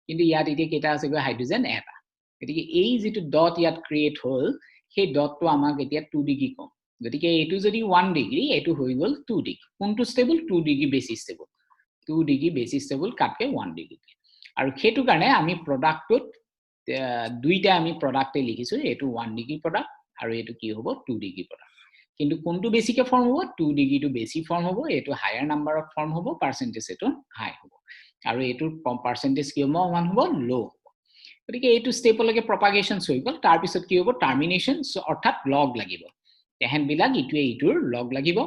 কিন্তু ইয়াত এতিয়া কেটা আছে গৈ হাইড্ৰোজেন এটা গতিকে এই যেটো ডট ইয়াত ক্ৰিয়েট হল সেই ডটটো আমাক এতিয়া 2 ডিগ্ৰী কম গতিকে এটো যদি 1 ডিগ্ৰী এটো হৈ গল 2 ডিগ্ৰী কোনটো ষ্টেবল 2 ডিগ্ৰী বেছি ষ্টেবল 2 ডিগ্ৰী বেছি ষ্টেবল কাটকে 1 ডিগ্ৰী আৰু সেইটো কাৰণে আমি প্ৰডাক্টত দুইটা আমি প্ৰডাক্টে লিখিছো এটো 1 ডিগ্ৰী প্ৰডাক্ট আৰু এটো কি হ'ব 2 ডিগ্ৰী প্ৰডাক্ট কিন্তু কোনটো বেছিকে ফৰ্ম হ'ব 2 ডিগ্ৰী টু বেছি ফৰ্ম হ'ব এটো হায়াৰ নাম্বাৰ অফ ফৰ্ম হ'ব পাৰ্সেন্টেজ এটো হাই হ'ব আৰু এটো পাৰ্সেন্টেজ কি হ'ব 1 হ'ব লো গতিকে এটো ষ্টেপলৈকে প্ৰপাগেশন হৈ গ'ল তাৰ পিছত কি হ'ব টাৰ্মিনেশন অৰ্থাৎ লগ লাগিব তেহেন বিলাক ইটোৱে ইটোৰ লগ লাগিব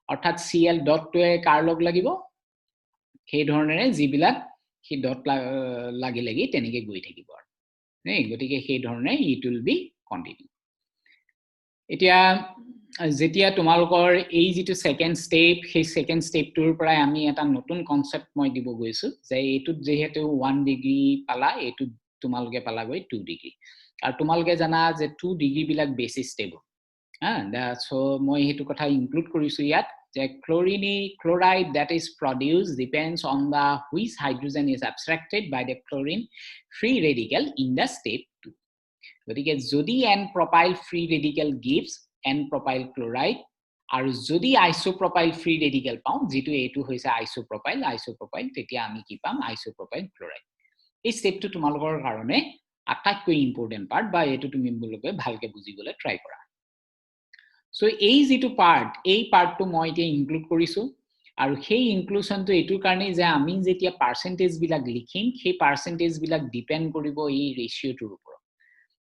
অৰ্থাৎ cl ডট টোৱে কাৰ লগ লাগিব সেই ধৰণেৰে যিবিলাক কি ডট লাগি তেনেকে গৈ থাকিব নাই গতিকে সেই ধৰণে ইট উইল বি কন্টিনিউ এতিয়া যেতিয়া তোমালোকৰ এই যেটো সেকেন্ড স্টেপ সেই সেকেন্ড স্টেপটোৰ পৰাই আমি এটা নতুন কনসেপ্ট মই দিব গৈছো যে এটুত যেহেতু 1 ডিগ্ৰী পালা এটু তোমালোকে পালা গৈ 2 ডিগ্ৰী আৰু তোমালোকে জানা যে 2 ডিগ্ৰী বিলাক বেছি স্টেবল সো মই হেতু কথা ইনক্লুড কৰিছো ইয়াত যে chloride that is produced depends on the which hydrogen is abstracted by the chlorine free radical in the state 2 গতিকে যদি n propyl free radical gives n propyl chloride আৰু যদি isopropyl free radical পাও যেটো এটো হৈছে isopropyl তেতিয়া আমি কি পাম isopropyl chloride এই স্টেপটো তোমালোকৰ কাৰণে আটাইতকৈ ইম্পৰ্টেন্ট পাৰ্ট বা এটো তুমি বলকে ভালকে বুজিবলৈ ট্ৰাই কৰা সো এই যেটো পাৰ্ট এই পাৰ্টটো মই এতিয়া ইনক্লুড কৰিছো আৰু সেই ইনক্লুশনটো এটোৰ কাৰণে যে আমি যেতিয়া পাৰ্সেন্টেজ বিলাক লিখিম সেই পাৰ্সেন্টেজ বিলাক ডিপেন্ড কৰিব এই ৰেশিওটোৰ ওপৰত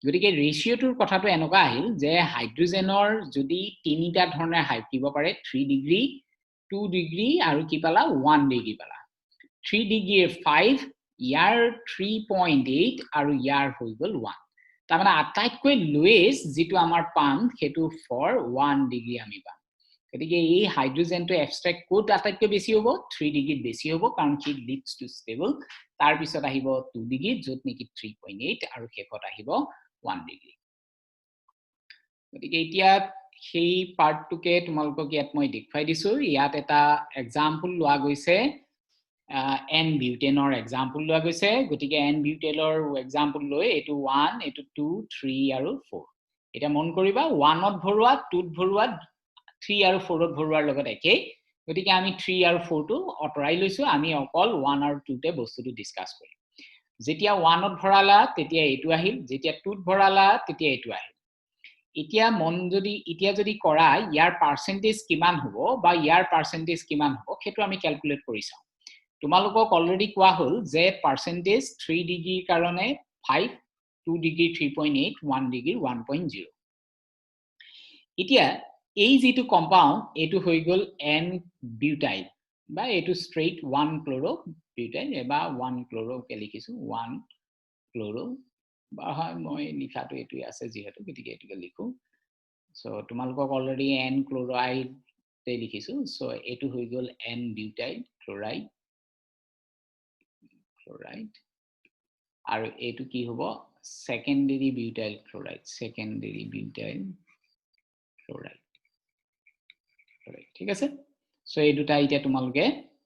গতিকে ৰেশিওটোৰ কথাটো এনেকুৱা আহিল যে হাইড্ৰোজেনৰ যদি তিনিটা ধৰণে হাইকিব পাৰে 3 ডিগ্ৰী 2 ডিগ্ৰী আৰু কি পালা 1 ডিগ্ৰী পালা 3 ডিগ্ৰী 5 ইয়াৰ 3.8 আৰু ইয়াৰ হৈ গল 1 তাৰমানে আটাইতকৈ লোয়েষ্ট যেটো আমাৰ পাম হেতু ফৰ 1 ডিগ্ৰী আমি পাম গতিকে এই হাইড্ৰোজেনটো এবস্ট্ৰাক্ট কোড আটাইতকৈ বেছি হ'ব 3 ডিগ্ৰীত বেছি হ'ব কাৰণ কি লিডস টু ষ্টেবল তাৰ পিছত আহিব 2 ডিগ্ৰী যত নেকি 3.8 আৰু শেষত আহিব 1 ডিগ্ৰী গতিকে এতিয়া সেই পাৰ্টটোকে তোমালোকক ইয়াত মই দেখুৱাই দিছো ইয়াত এটা এক্সাম্পল লোৱা গৈছে n বিউটেনৰ এক্সাম্পল লোৱা গৈছে গতিকে n বিউটেলৰ এক্সাম্পল লৈ এটো 1 এটো 2 3 আৰু 4 এটা মন কৰিবা 1 ত ভৰুৱা 2 ত ভৰুৱা 3 আৰু 4 ত ভৰুৱাৰ লগত একে গতিকে আমি 3 আৰু 4 টো অটৰাই লৈছো আমি অকল 1 আৰু 2 তে বস্তুটো ডিসকাস কৰিম যেতিয়া 1 ত ভৰালা তেতিয়া এটো আহিল যেতিয়া 2 ত ভৰালা তেতিয়া এটো আহিল এতিয়া যদি কৰা ইয়াৰ পাৰ্সেন্টেজ কিমান হ'ব বা ইয়াৰ পাৰ্সেন্টেজ কিমান হ'ব হেতু আমি ক্যালকুলেট কৰিছা তোমালোকক অলৰেডি কোৱা হল যে পাৰ্সেন্টেজ 3 ডিগ্ৰীৰ কাৰণে 5 2 ডিগ্ৰী 3.8 1 ডিগ্ৰী 1.0 এতিয়া এই যেটো কম্পাউন্ড এটো হৈ গল n বিউটাইল বা এটো স্ট্রেইট 1 ক্লোৰো বিউটাইল বা 1 ক্লোৰো কে লিখিছো 1 ক্লোৰো বা মই লিখাটো এটো আছে যেহেতু গতিকে এটোকে লিখো সো তোমালোকক অলৰেডি n ক্লোৰাইড তে লিখিছো সো এটো হৈ গল n বিউটাইল ক্লোৰাইড আৰু এটো কি হ'ব সেকেন্ডাৰী বিউটাইল ক্লোৰাইড ঠিক আছে সো এই দুটা এতিয়া তোমালোকে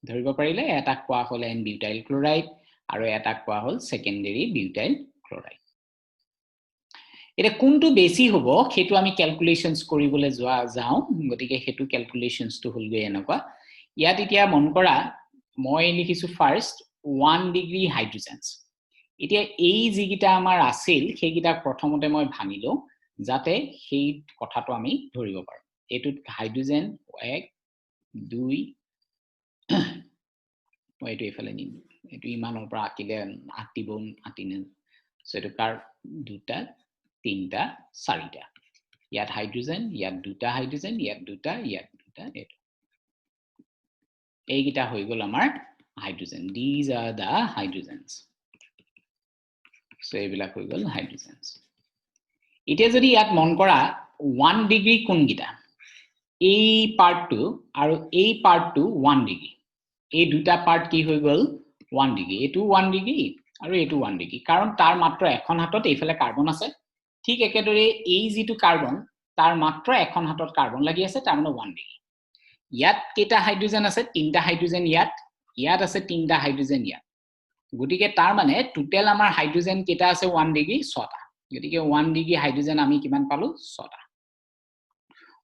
ধৰিব পাৰিলে এটা কোৱা হল n বিউটাইল ক্লোৰাইড আৰু এটা কোৱা হল সেকেন্ডাৰী বিউটাইল ক্লোৰাইড এটা কোনটো বেছি হ'ব হেতু আমি ক্যালকুলেশনস কৰিবলৈ যাও গতিকে হেতু ক্যালকুলেশনস টো হল গৈ এনেকুৱা ইয়াত এতিয়া মন কৰা মই লিখিছো ফাৰ্স্ট 1 ডিগ্ৰী হাইড্ৰোজেনস এতিয়া এই যিগিটা আমাৰ আছিল সেইগিটা প্ৰথমতে মই ভাঙিলো যাতে সেই কথাটো আমি ধৰিব পাৰো এটুত হাইড্ৰোজেন 1 2 মই এটো এফালে নিম এটো ইমানৰ পৰা আকিলে আটিবন আটিনে সেটো কাৰ দুটা তিনটা চাৰিটা ইয়াত হাইড্ৰোজেন ইয়াত দুটা হাইড্ৰোজেন ইয়াত দুটা এটো এইগিটা হৈ গল আমাৰ hydrogen these are the hydrogens so এইবিলাক হৈ গল হাইড্ৰোজেনস এতিয়া যদি ইয়াত মন কৰা 1 ডিগ্ৰী কোনগিটা এই পাৰ্টটো আৰু এই পাৰ্টটো 1 ডিগ্ৰী এই দুটা পাৰ্ট কি হৈ গল 1 ডিগ্ৰী এটো 1 ডিগ্ৰী আৰু এটো 1 ডিগ্ৰী কাৰণ তাৰ মাত্ৰ এখন হাতত এইফালে কাৰ্বন আছে ঠিক একেদৰে এই যেটো কাৰ্বন তাৰ মাত্ৰ এখন হাতত কাৰ্বন লাগি আছে তাৰ মানে 1 ডিগ্ৰী ইয়াত কেটা হাইড্ৰোজেন আছে তিনটা হাইড্ৰোজেন ইয়াত আছে তিনটা হাইড্ৰোজেন ইয়াত গতিকে তাৰ মানে টোটাল আমাৰ হাইড্ৰোজেন কেটা আছে 1 ডিগ্ৰী 6টা গতিকে 1 ডিগ্ৰী হাইড্ৰোজেন আমি কিমান পালো 6টা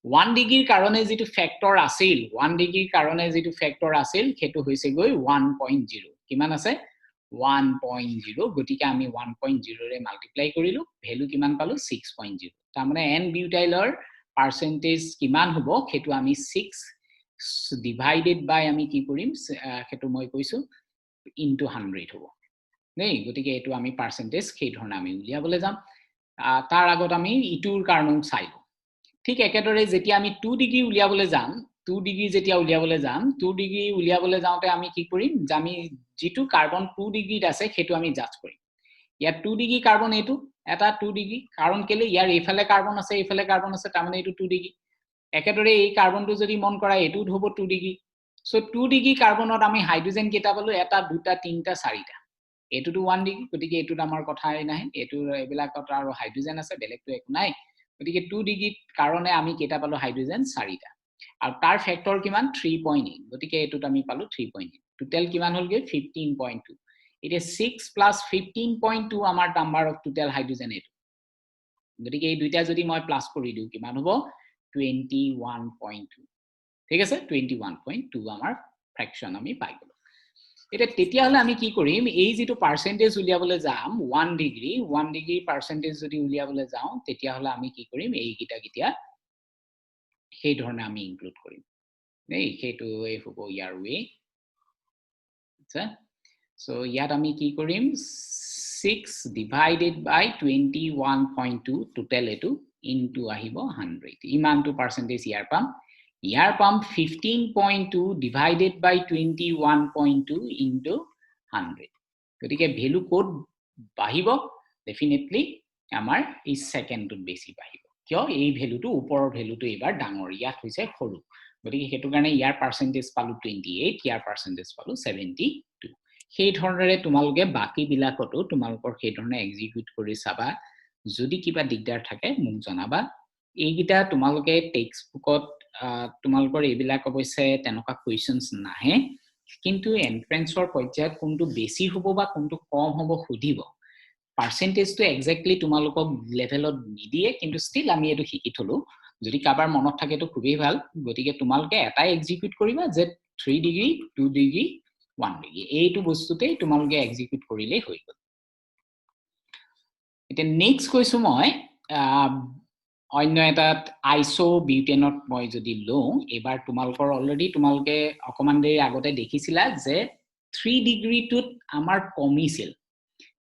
1 ডিগ্ৰীৰ কাৰণে যেটো ফ্যাক্টৰ আছিল 1 ডিগ্ৰীৰ কাৰণে যেটো ফ্যাক্টৰ আছিল হেতু হৈছে গৈ 1.0 কিমান আছে 1.0 গতিকে আমি 1.0 ৰে মাল্টিপ্লাই কৰিলো ভ্যালু কিমান পালো 6.0 তাৰ মানে n বিউটাইলৰ পার্সেন্টেজ কিমান হ'ব হেতু আমি 6 ডিভাইডেড বাই আমি কি কৰিম হেতু মই কৈছো ইনটু 100 হ'ব নেই গতিকে এটো আমি পার্সেন্টেজ সেই ধৰণে আমি উলিয়াবলৈ যাম তাৰ আগত আমি ইটোৰ কাৰণ চাইলো ঠিক একেদৰে যেতিয়া আমি 2 ডিগ্ৰী উলিয়াবলৈ যাম 2 ডিগ্ৰী যেতিয়া উলিয়াবলৈ যাম 2 ডিগ্ৰী উলিয়াবলৈ যাওঁতে আমি কি কৰিম যে আমি যেটো কাৰ্বন 2 ডিগ্ৰীত আছে হেতু আমি জাজ কৰিম ইয়াত 2 ডিগ্ৰী কাৰ্বন এটো এটা 2 ডিগ্ৰী কাৰণ কেলে ইয়াৰ এইফালে কাৰ্বন আছে তাৰ মানে এটো 2 ডিগ্ৰী একেদৰে এই কাৰ্বনটো যদি মন কৰা এটো হ'ব 2 ডিগ্ৰী সো 2 ডিগ্ৰী কাৰ্বনত আমি হাইড্ৰোজেন কেটা পালো এটা দুটা তিনটা চাৰিটা এটোটো 1 ডিগ্ৰী গতিকে এটোত আমাৰ কথাই নাই এটো এবিলাকত আৰু হাইড্ৰোজেন আছে বেলেগটো একো নাই গতিকে 2 ডিগ্ৰী কাৰণে আমি কেটা পালো হাইড্ৰোজেন চাৰিটা আৰু তাৰ ফেক্টৰ কিমান 3.8 গতিকে এটোত আমি পালো 3.8 টোটাল কিমান হলগে 15.2 এটা 6 plus 15.2 আমাৰ নাম্বাৰ অফ টোটাল হাইড্ৰোজেন এটো গতিকে এই দুইটা যদি মই প্লাস কৰি দিও কিমান হ'ব 21.2 ঠিক আছে 21.2 আমাৰ ফ্ৰেকশন আমি পাই গলো এটা তেতিয়া হলে আমি কি কৰিম এই যেটো পাৰ্সেন্টেজ উলিয়াবলৈ যাম 1 ডিগ্ৰী পাৰ্সেন্টেজ যদি উলিয়াবলৈ যাও তেতিয়া হলে আমি কি কৰিম এই গিটা সেই ধৰণে আমি ইনক্লুড কৰিম নেই হেতু এই হ'ব ইয়াৰ ওয়ে আচ্ছা সো ইয়াত আমি কি কৰিম 6 divided by 21.2 total এটো into আহিব 100 ইমানটো পার্সেন্টেজ ইয়াৰ পাম 15.2 divided by 21.2 into 100 গতিকে ভ্যালু কোড বাহিব ডেফিনেটলি আমাৰ এই সেকেন্ডত বেছি বাহিব কিয় এই ভ্যালুটো ওপৰৰ ভ্যালুটো এবাৰ ডাঙৰ ইয়াত হৈছে সৰু গতিকে হেতু কাৰণে ইয়াৰ পাৰ্সেন্টেজ পালো 28 ইয়াৰ পাৰ্সেন্টেজ পালো 72 সেই ধৰণৰে তোমালোকে বাকি বিলাকটো তোমালোকৰ সেই ধৰণে এক্সিকিউট কৰি চাবা যদি কিবা দিগদাৰ থাকে মোক জনাবা এইগিটা তোমালোকে টেক্সট বুকত তোমালোকৰ এইবিলাক অৱশ্যে তেনেকুৱা কোৱেশ্চনছ নাহে কিন্তু এন্ট্ৰেন্সৰ পৰ্যায়ত কোনটো বেছি হ'ব বা কোনটো কম হ'ব খুদিব পার্সেন্টেজ তো এক্স্যাক্টলি তোমালোকক লেভেলত নিদিয়ে কিন্তু স্টিল আমি এটো শিকি থলো যদি কাবাৰ মনত থাকে তো খুবেই ভাল গতিকে তোমালোকে এটাই এক্সিকিউট কৰিবা যে 3 ডিগ্ৰী 2 ডিগ্ৰী 1 ডিগ্ৰী এইটো বস্তুতে তোমালোকে এক্সিকিউট কৰিলে হৈ গল এটা নেক্সট কৈছো মই অন্য এটা আইসো বিউটেনত মই যদি লও এবাৰ তোমালোকৰ অলৰেডি তোমালোকে অকমান দেৰি আগতে দেখিছিলা যে 3 ডিগ্ৰীটোত আমাৰ কমিছিল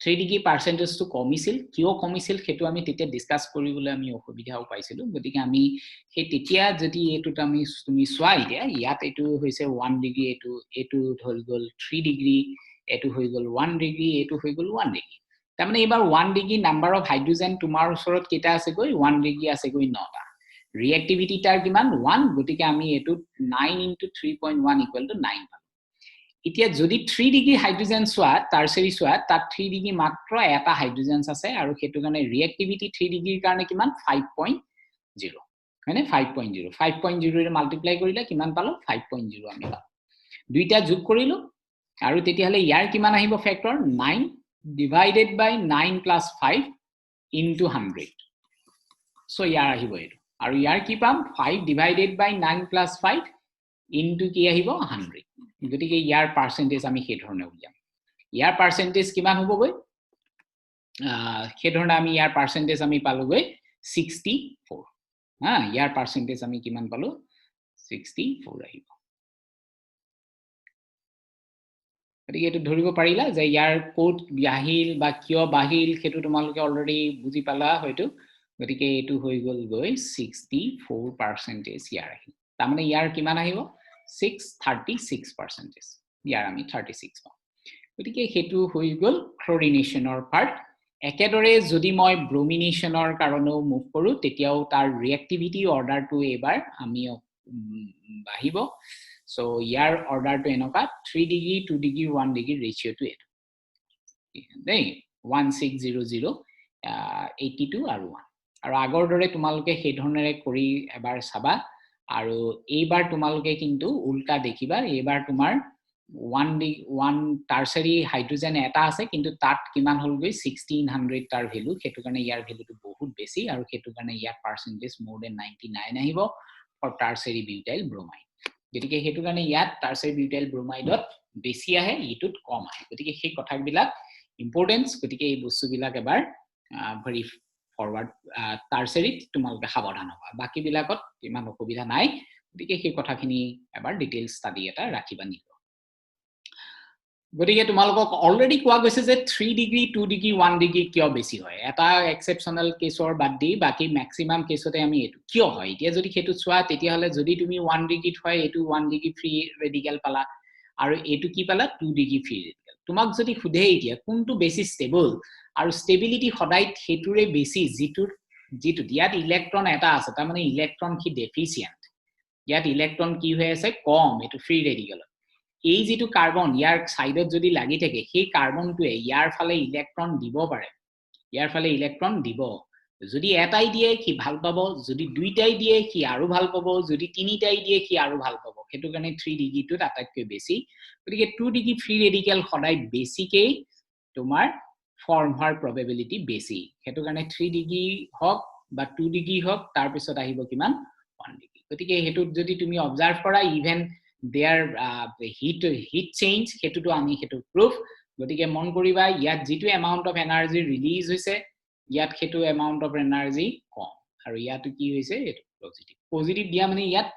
3 ডিগ্ৰী পাৰ্সেন্টেজ তো কমিছিল কিয় কমিছিল হেতু আমি তেতিয়া ডিসকাস কৰিবলৈ আমি অসুবিধাও পাইছিলো গতিকে আমি হে তেতিয়া যদি এটোত আমি তুমি সোৱাই দিয়া ইয়াত এটো হৈছে 1 ডিগ্ৰী এটো হৈ গল 3 ডিগ্ৰী এটো হৈ গল 1 ডিগ্ৰী এটো হৈ গল 1 ডিগ্ৰী তাৰমানে এবাৰ 1 ডিগ্ৰী নাম্বাৰ অফ হাইড্ৰোজেন তোমাৰ ওচৰত কেটা আছে গৈ 1 ডিগ্ৰী আছে গৈ 9টা ৰিঅ্যাক্টিভিটি তাৰ কিমান 1 গতিকে আমি এটো 9 into 3.1 equal to 9 এতিয়া যদি 3 ডিগ্ৰী হাইড্ৰোজেন সোৱা টাৰসেৰি সোৱা তাত 3 ডিগ্ৰী মাত্ৰ এটা হাইড্ৰোজেন আছে আৰু হেতু কাৰণে ৰিঅ্যাক্টিভিটি 3 ডিগ্ৰীৰ কাৰণে কিমান 5.0 মানে 5.0 ৰে মাল্টিপ্লাই কৰিলে কিমান পালো 5.0 আমি পালো দুইটা যোগ কৰিলো আৰু তেতিয়া হলে ইয়াৰ কিমান আহিব factor 9 divided by 9 plus 5 into 100 so ইয়াৰ আহিব এটো আৰু ইয়াৰ কি পাম 5 divided by 9 plus 5 into কি আহিব 100 গতিকে ইয়াৰ পাৰ্সেন্টেজ আমি সেই ধৰণে উলিয়াম ইয়াৰ পাৰ্সেন্টেজ কিমান হ'ব গৈ সেই ধৰণে আমি ইয়াৰ পাৰ্সেন্টেজ আমি পালো গৈ 64 ইয়াৰ পাৰ্সেন্টেজ আমি কিমান পালো 64 আহিব গতিকে এটো ধৰিব পাৰিলা যে ইয়াৰ কোড বাহিল বা কিয় বাহিল হেতু তোমালোকে অলৰেডি বুজি পালা হয়তো গতিকে এটো হৈ গল গৈ 64% ইয়াৰ আহিল তাৰমানে ইয়াৰ কিমান আহিব 636% ইয়াৰ আমি 36 পাম গতিকে হেতু হৈ গল ক্লোৰিনেশনৰ পাৰ্ট একেদৰে যদি মই ব্ৰোমিনেশনৰ কাৰণেও মুভ কৰো তেতিয়াও তাৰ ৰিঅ্যাক্টিভিটি অৰ্ডাৰটো এবাৰ আমি বাহিব সো ইয়াৰ অৰ্ডাৰটো এনেকা 3 ডিগ্ৰী 2 ডিগ্ৰী 1 ডিগ্ৰী ৰেশিওটো এটো দেই 1600 82 আৰু 1 আৰু আগৰ দৰে তোমালোকে সেই ধৰণেৰে কৰি এবাৰ চাবা আৰু এইবাৰ তোমালোকে কিন্তু উল্টা দেখিবা এইবাৰ তোমাৰ 1 টাৰসেৰি হাইড্ৰোজেন এটা আছে কিন্তু তাত কিমান হল গৈ 1600 তাৰ ভ্যালু হেতু কাৰণে ইয়াৰ ভ্যালুটো বহুত বেছি আৰু হেতু কাৰণে ইয়াৰ পাৰ্সেন্টেজ মোৰ দেন 99 আহিব ফৰ টাৰসেৰি বিউটাইল ব্ৰোমাইড গতিকে হেতু কাৰণে ইয়াত টাৰসেৰি বিউটাইল ব্ৰোমাইডত বেছি আহে ইটুত কম আহে গতিকে সেই কথাবিলাক ইম্পৰ্টেন্স গতিকে এই বস্তুবিলাক এবাৰ ভেৰি ফৰৱাৰ্ড টাৰ্চাৰীত তোমালোকে সাৱধান হ'বা বাকি বিলাকত ইমান অসুবিধা নাই গতিকে সেই কথাখিনি এবাৰ ডিটেইল ষ্টাডি এটা ৰাখিবা নিব গতিকে তোমালোকক অলৰেডি কোৱা গৈছে যে 3 ডিগ্ৰী 2 ডিগ্ৰী 1 ডিগ্ৰী কিয় বেছি হয় এটা এক্সেপচনেল কেছৰ বাদ দি বাকি ম্যাক্সিমাম কেছতে আমি এটো কিয় হয় এতিয়া যদি হেতু চোৱা তেতিয়া হলে যদি তুমি 1 ডিগ্ৰীত হয় এটো 1 ডিগ্ৰী ফ্ৰী ৰেডিকেল পালা আৰু এটো কি পালা 2 ডিগ্ৰী ফ্ৰী ৰেডিকেল তোমাক যদি খুধে এতিয়া কোনটো বেছি ষ্টেবল আৰু ষ্টেবিলিটি সদায় হেতুৰে বেছি যিটো ইয়াত ইলেক্ট্ৰন এটা আছে তাৰ মানে ইলেক্ট্ৰন কি ডেফিচিয়েন্ট ইয়াত ইলেক্ট্ৰন কি হৈ আছে কম এটো ফ্ৰী ৰেডিকেল এই যেটো কাৰ্বন ইয়াৰ সাইডত যদি লাগি থাকে সেই কাৰ্বনটোৱে ইয়াৰ ফালে ইলেক্ট্ৰন দিব পাৰে ইয়াৰ ফালে ইলেক্ট্ৰন দিব যদি এটাই দিয়ে কি ভাল পাব যদি দুইটাই দিয়ে কি আৰু ভাল পাব যদি তিনিটাই দিয়ে কি আৰু ভাল পাব হেতু কাৰণে 3 ডিগ্ৰীটো আটাইতকৈ বেছি গতিকে 2 ডিগ্ৰী ফ্ৰী ৰেডিকেল সদায় বেছিকে তোমাৰ ফৰ্ম হোৱাৰ প্ৰবাবিলিটি বেছি হেতু কাৰণে 3 ডিগ্ৰী হক বা 2 ডিগ্ৰী হক তাৰ পিছত আহিব কিমান 1 ডিগ্ৰী গতিকে হেতু যদি তুমি অবজাৰ্ভ কৰা even their heat change hetu to ami hetu proof gotike mon koriba yat jitu amount of energy release hoise yat hetu amount of energy kom aru yat ki hoise etu positive dia mane yat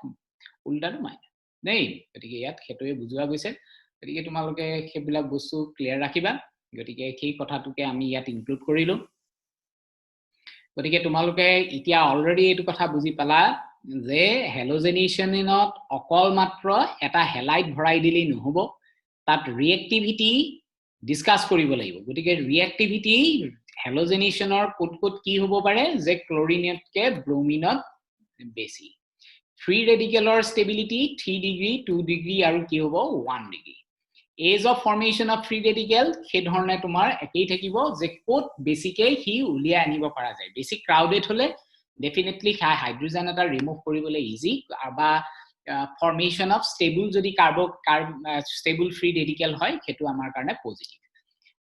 ulta to minus nei gotike yat hetu e bujua goise gotike tumaloke hebila bostu clear rakhiba gotike সেই কথাটোকে আমি ইয়াত include কৰিলো গতিকে তোমালোকে ইতিয়া already এটো কথা বুজি পালা যে হেলোজেনেশনত অকল মাত্ৰ এটা হেলাইট ভৰাই দিলি নহব তাত ৰিএক্টিভিটি ডিসকাস কৰিব লাগিব গতিকে ৰিএক্টিভিটি হেলোজেনেশনৰ কোট কি হ'ব পাৰে যে ক্লোৰিনতকে ব্ৰোমিনত বেছি ফ্ৰী ৰেডিকেলৰ ষ্টেবিলিটি 3 ডিগ্ৰী 2 ডিগ্ৰী আৰু কি হ'ব 1 degree ease of formation of free radical সেই ধৰণে তোমাৰ একেই থাকিব যে কোট বেছিকে হি উলিয়া আনিব পৰা যায় বেছি ক্ৰাউডেড হলে definitely hydrogen eta remove koribole easy aba formation of stable jodi stable free radical hoy hetu amar karone positive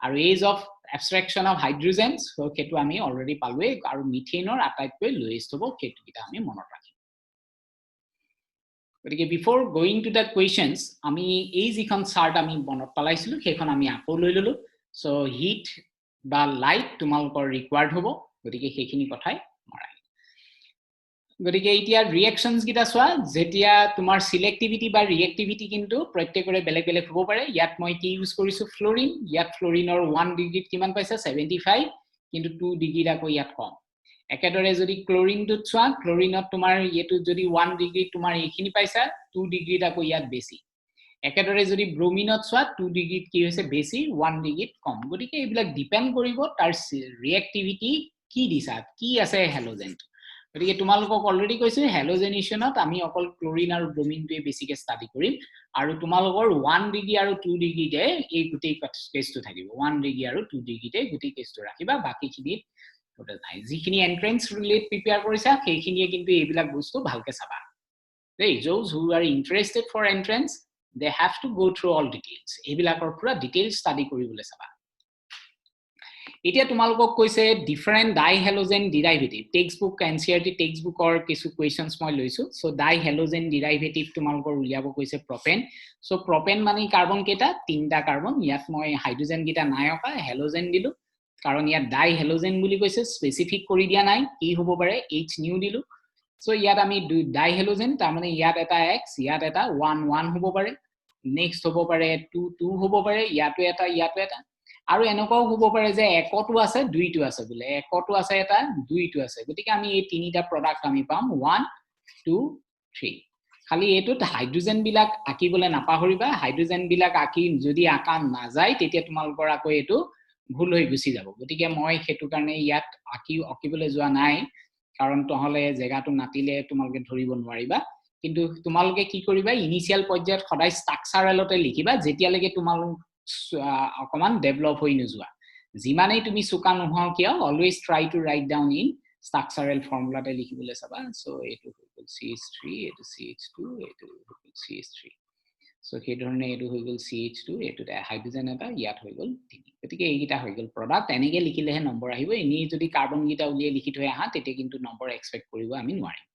aru age of abstraction of hydrogens so hetu ami already palwe aru methane or ataitoi lowest hobo hetu kita ami monot rakhi gotike before going to the questions ami ei jikhon chart ami monot palaisilu hekhon ami apo loi lolu so heat ba light tumalkor required hobo gotike hekhini kothai গতিকে এতিয়া ৰিঅ্যাকশনস গিটা সোৱা যেতিয়া তোমাৰ selectivity বা ৰিঅ্যাক্টিভিটি কিন্তু প্ৰত্যেকৰে বেলেগ বেলেগ হ'ব পাৰে ইয়াত মই কি ইউজ কৰিছো ফ্লোৰিন ইয়াত ফ্লোৰিনৰ 1 ডিগ্ৰীত কিমান পাইছে 75 কিন্তু 2 ডিগ্ৰীত আকৌ ইয়াত কম একেদৰে যদি ক্লোৰিনটো সোৱা ক্লোৰিনত তোমাৰ ইটো যদি 1 ডিগ্ৰীত তোমাৰ এইখিনি পাইছা 2 ডিগ্ৰীত আকৌ ইয়াত বেছি একেদৰে যদি ব্ৰোমিনত সোৱা 2 ডিগ্ৰীত কি হৈছে বেছি 1 ডিগ্ৰীত কম গতিকে এইবিলাক ডিপেন্ড কৰিব তাৰ ৰিঅ্যাক্টিভিটি কি দিছা কি আছে হেলোজেন গতিকে তোমালোকক অলৰেডি কৈছো হেলোজেনেশনত আমি অকল ক্লোৰিন আৰু ব্ৰোমিনটোৱে বেছিকে ষ্টাডি কৰিম আৰু তোমালোকৰ 1 ডিগ্ৰী আৰু 2 ডিগ্ৰীতে এই গুটেই কেছটো থাকিব 1 ডিগ্ৰী আৰু 2 ডিগ্ৰীতে গুটেই কেছটো ৰাখিবা বাকিখিনি টোটাল নাই যিখিনি এন্ট্ৰেন্স ৰিলেট প্ৰিপেয়াৰ কৰিছা সেইখিনিয়ে কিন্তু এইবিলাক বস্তু ভালকে চাবা দেই those who are interested for entrance they have to go through all details এইবিলাকৰ পুৰা ডিটেইল ষ্টাডি কৰিবলৈ চাবা এতিয়া তোমালোকক কৈছে different dihalogen derivative textbook NCERT text বুকৰ কিছু কোৱেশ্চনস মই লৈছো সো ডাইহেলোজেন ডেৰিভেটিভ তোমালোকৰ উলিয়াব কৈছে প্ৰপেন সো প্ৰপেন মানে কাৰ্বন কেটা তিনটা কাৰ্বন ইয়াত মই হাইড্ৰোজেন গিটা নায়কা হেলোজেন দিলো কাৰণ ইয়াত ডাইহেলোজেন বুলি কৈছে স্পেসিফিক কৰি দিয়া নাই কি হ'ব পাৰে H নিউ দিলো সো ইয়াত আমি ডাইহেলোজেন তাৰ মানে ইয়াত এটা x ইয়াত এটা 1 1 হ'ব পাৰে নেক্সট হ'ব পাৰে 2 2 হ'ব পাৰে ইয়াতো এটা আৰু এনেকুৱাও হ'ব পাৰে যে একটো আছে দুইটো আছে বলে একটো আছে এটা দুইটো আছে গতিকে আমি এই তিনিটা প্ৰডাক্ট আমি পাম 1 2 3 খালি এটোত হাইড্ৰোজেন বিলাক আকিবলে নাপাহৰিবা হাইড্ৰোজেন বিলাক আকি যদি আকা নাযায় তেতিয়া তোমালোকৰ আকৌ এটো ভুল হৈ গুছি যাব গতিকে মই হেতু কাৰণে ইয়াত আকিবলে যোৱা নাই কাৰণ তহলে জায়গাটো নাতিলে তোমালোকে ধৰিব নোৱাৰিবা কিন্তু তোমালোকে কি কৰিবা ইনিশিয়াল পৰ্যায়ত সদায় ষ্ট্ৰাকচাৰেলতে লিখিবা যেতিয়ালৈকে তোমালোক অকমান ডেভেলপ হৈ নযোৱা জিমানেই তুমি সুকা নহয় কিয় always try to write down in structural ফৰ্মুলাতে লিখিবলৈ চাবা সো এটো হৈ গল CH3 এটো CH2 এটো হৈ গল CH3 সো সেই ধৰণে এটো হৈ গল CH2 এটো হাইড্ৰোজেন এটা ইয়াত হৈ গল 3 গতিকে এইটা হৈ গল প্ৰডাক্ট এনেকে লিখিলেহে নম্বৰ আহিব এনি যদি কাৰ্বন গিটা উলিয়াই লিখি থৈ আহা তেতিয়া কিন্তু নম্বৰ এক্সপেক্ট কৰিব আমি নোৱাৰিম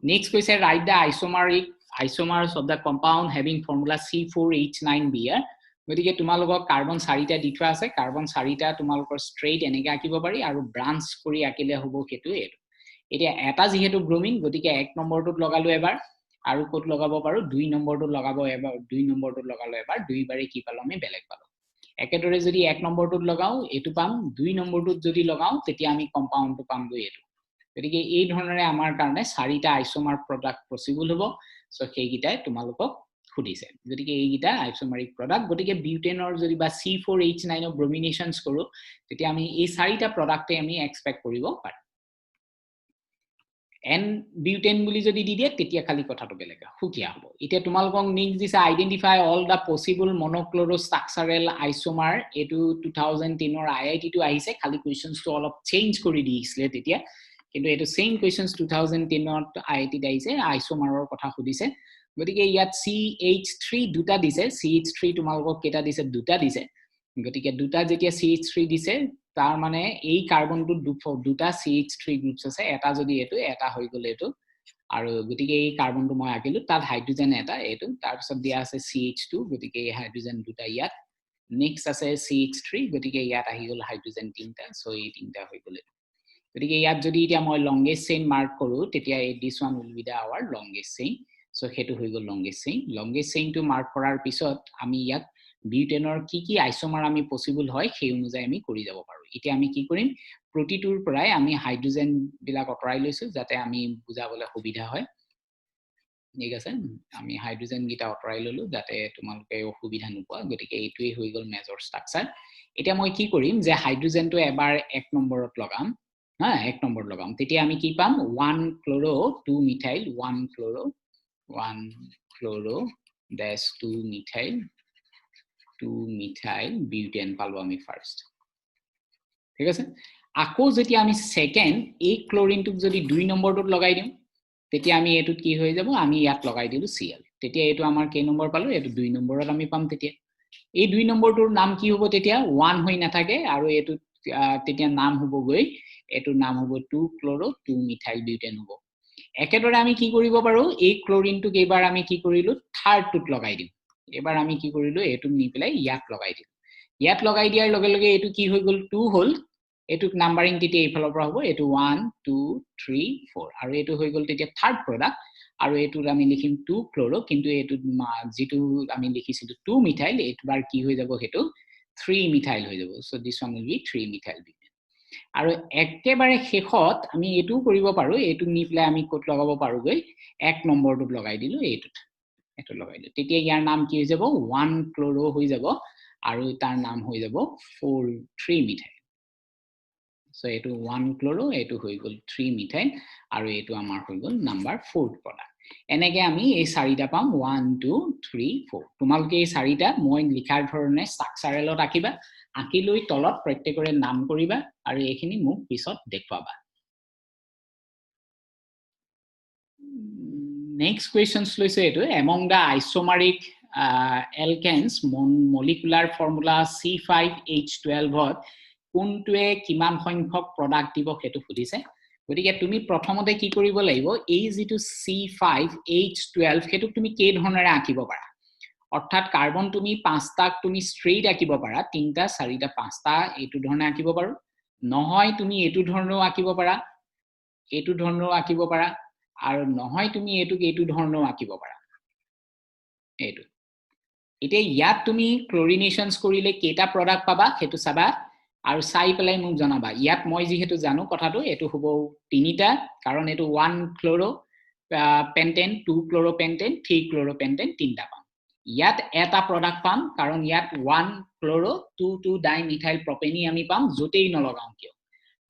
নেক্সট কৈছে write the isomeric isomers of the compound having formula C4H9Br গতিকে তোমালোকক কাৰ্বন 4টা দি থোৱা আছে কাৰ্বন 4টা তোমালোকৰ স্ট্ৰেইট এনেকৈ আঁকিব পাৰি আৰু ব্ৰাঞ্চ কৰি আঁকিলে হ'ব সেইটো এতিয়া এটা যেহেতু ব্ৰোমিন গতিকে 1 নম্বৰটোত লগালো এবাৰ আৰু কোট লগাব পাৰো 2 নম্বৰটোত লগাব এবাৰ 2 নম্বৰটোত লগালো এবাৰ দুইবাৰে কি পালো আমি বেলেগ পালো একেদৰে যদি 1 নম্বৰটোত লগাও এটো পাম 2 নম্বৰটোত যদি লগাও তেতিয়া আমি কম্পাউণ্ডটো পাম গৈ এটো গতিকে এই ধৰণৰে আমাৰ কাৰণে 4টা আইসোমাৰ প্ৰডাক্ট পসিবল হ'ব সো সেইগিটাই তোমালোকক খুদিছে গতিকে এইগিটা আইসোমাৰিক প্ৰডাক্ট গতিকে বিউটেনৰ যদি বা C4H9 ৰ ব্ৰোমিনেশনস কৰো তেতিয়া আমি এই 4টা প্ৰডাক্টে আমি এক্সপেক্ট কৰিব পাৰো N butane বুলি যদি দি দিয়ে তেতিয়া খালি কথাটো বেলেগ হুকিয়া হ'ব এতিয়া তোমালোকক নেক্সট দিছে identify all the possible monochloro structural isomer এটো 2010 ৰ IIT টো আহিছে খালি কোৱেশ্চনটো অলপ চেঞ্জ কৰি দিছিলে তেতিয়া কিন্তু এটো সেম কোৱেশ্চনস 2010 ত IIT আহিছে আইসোমাৰৰ কথা খুদিছে গতিকে ইয়াত CH3 দুটা দিছে CH3 তোমালোকক কেটা দিছে দুটা দিছে গতিকে দুটা যেতিয়া CH3 দিছে তাৰ মানে এই কাৰ্বনটো দুটা CH3 গ্ৰুপস আছে এটা যদি এটো এটা হৈ গলে এটো আৰু গতিকে এই কাৰ্বনটো মই আকিলো তাত হাইড্ৰোজেন এটা এটো তাৰ পিছত দিয়া আছে CH2 গতিকে এই হাইড্ৰোজেন দুটা ইয়াত নেক্সট আছে CH3 গতিকে ইয়াত আহি গল হাইড্ৰোজেন তিনটা সো এই তিনটা হৈ গলে গতিকে ইয়াত যদি এতিয়া মই লংগেষ্ট চেইন মাৰ্ক কৰো তেতিয়া এই this one will be the our longest chain so হেতু হৈ গল লংগেষ্ট চেইনটো মাৰ্ক কৰাৰ পিছত আমি ইয়াত বিউটেনৰ কি আইসোমাৰ আমি পসিবল হয় সেই অনুযায়ী আমি কৰি যাব পাৰো এতিয়া আমি কি কৰিম প্ৰতিটোৰ পৰাই আমি হাইড্ৰোজেন বিলাক অতৰাই লৈছো যাতে আমি বুজাবলৈ সুবিধা হয় ঠিক আছে আমি হাইড্ৰোজেন গিটা অতৰাই ললো যাতে তোমালোকে অসুবিধা নোপোৱা গতিকে এইটোই হৈ গল মেজৰ ষ্ট্ৰাকচাৰ এতিয়া মই কি কৰিম যে হাইড্ৰোজেনটো এবাৰ 1 নম্বৰত লগাম হা 1 নম্বৰ লগাম তেতিয়া আমি কি পাম 1 ক্লোৰো 2 মিথাইল 1 ক্লোৰো dash 2 মিথাইল বিউটেন পালো আমি ফাৰ্স্ট ঠিক আছে আকৌ যেতিয়া আমি সেকেন্ড এই ক্লোৰিনটোক যদি 2 নম্বৰটোত লগাই দিম তেতিয়া আমি এটোত কি হৈ যাব আমি ইয়াত লগাই দিলো Cl তেতিয়া এটো আমাৰ কে নম্বৰ পালো এটো 2 নম্বৰত আমি পাম তেতিয়া এই 2 নম্বৰটোৰ নাম কি হ'ব তেতিয়া 1 হৈ নাথাকে আৰু এটো তেতিয়া নাম হ'ব গৈ এটোৰ নাম হ'ব 2 ক্লোৰো 2 মিথাইল বিউটেন হ'ব একেদৰে আমি কি কৰিব পাৰো এই ক্লোৰিনটোক এবাৰ আমি কি কৰিলো থাৰ্ডটোত লগাই দিম এবাৰ আমি কি কৰিলো এটো নি পেলাই ইয়াত লগাই দিম ইয়াত লগাই দিয়াৰ লগে লগে এটো কি হৈ গল 2 হল এটুক নাম্বাৰিং তেতিয়া এইফালৰ পৰা হ'ব এটো 1 2 3 4 আৰু এটো হৈ গল তেতিয়া থাৰ্ড প্ৰডাক্ট আৰু এটোৰ আমি লিখিম 2 ক্লোৰো কিন্তু এটো যেটো আমি লিখিছিলো 2 মিথাইল এটবাৰ কি হৈ যাব হেতু 3 মিথাইল হৈ যাব so this one will B 3 methyl আৰু একেবাৰে শেষত আমি এটো কৰিব পাৰো এটো নি পেলাই আমি কোট লগাব পাৰো গৈ 1 নম্বৰটোত লগাই দিলো এটোত এটো লগাই দিলো তেতিয়া ইয়াৰ নাম কি হৈ যাব 1 ক্লোৰো হৈ যাব আৰু তাৰ নাম হৈ যাব 3 মিথাইল সো এটো 1 ক্লোৰো এটো হৈ গল 3 মিথাইল আৰু এটো আমাৰ হৈ গল নাম্বাৰ 4th প্ৰডাক্ট এনেকে আমি এই চাৰিটা পাম 1 2 3 4 তোমালোকে এই চাৰিটা মই লিখাৰ ধৰণে ষ্ট্ৰাকচাৰেলত আকিবা আকি লৈ তলত প্ৰত্যেকৰে নাম কৰিবা আৰু এইখিনি মোক পিছত দেখুৱাবা next questions লৈছে এটো among the isomeric alkanes molecular formula C5H12 ত কোনটোৱে কিমান সংখ্যক প্ৰডাক্ট দিব হেতু খুদিছে গতিকে তুমি প্ৰথমতে কি কৰিব লাগিব এই যেটো C5H12 হেতু তুমি কে ধৰণৰে আঁকিব পাৰা অৰ্থাৎ কাৰ্বন তুমি 5টাক তুমি স্ট্ৰেইট আঁকিব পাৰা 3টা 4টা 5টা এটো ধৰণে আঁকিব পাৰো নহয় তুমি এটো ধৰণেও আঁকিব পাৰা এটো ধৰণেও আঁকিব পাৰা আৰু নহয় তুমি এটো ধৰণেও আঁকিব পাৰা এটো এতিয়া ইয়াত তুমি ক্লোৰিনেশনস কৰিলে কেটা প্ৰডাক্ট পাবা হেতু চাবা আৰু চাই পেলাই মোক জনাবা ইয়াত মই যিহেতু জানো কথাটো এটো হ'ব তিনিটা কাৰণ এটো 1 ক্লোৰো পেন্টেন 2 ক্লোৰো পেন্টেন 3 ক্লোৰো পেন্টেন তিনটা পাম ইয়াত এটা প্ৰডাক্ট পাম কাৰণ ইয়াত 1 ক্লোৰো 2 ডাইমিথাইল প্ৰপেনি আমি পাম জতেই নলগাও কিয়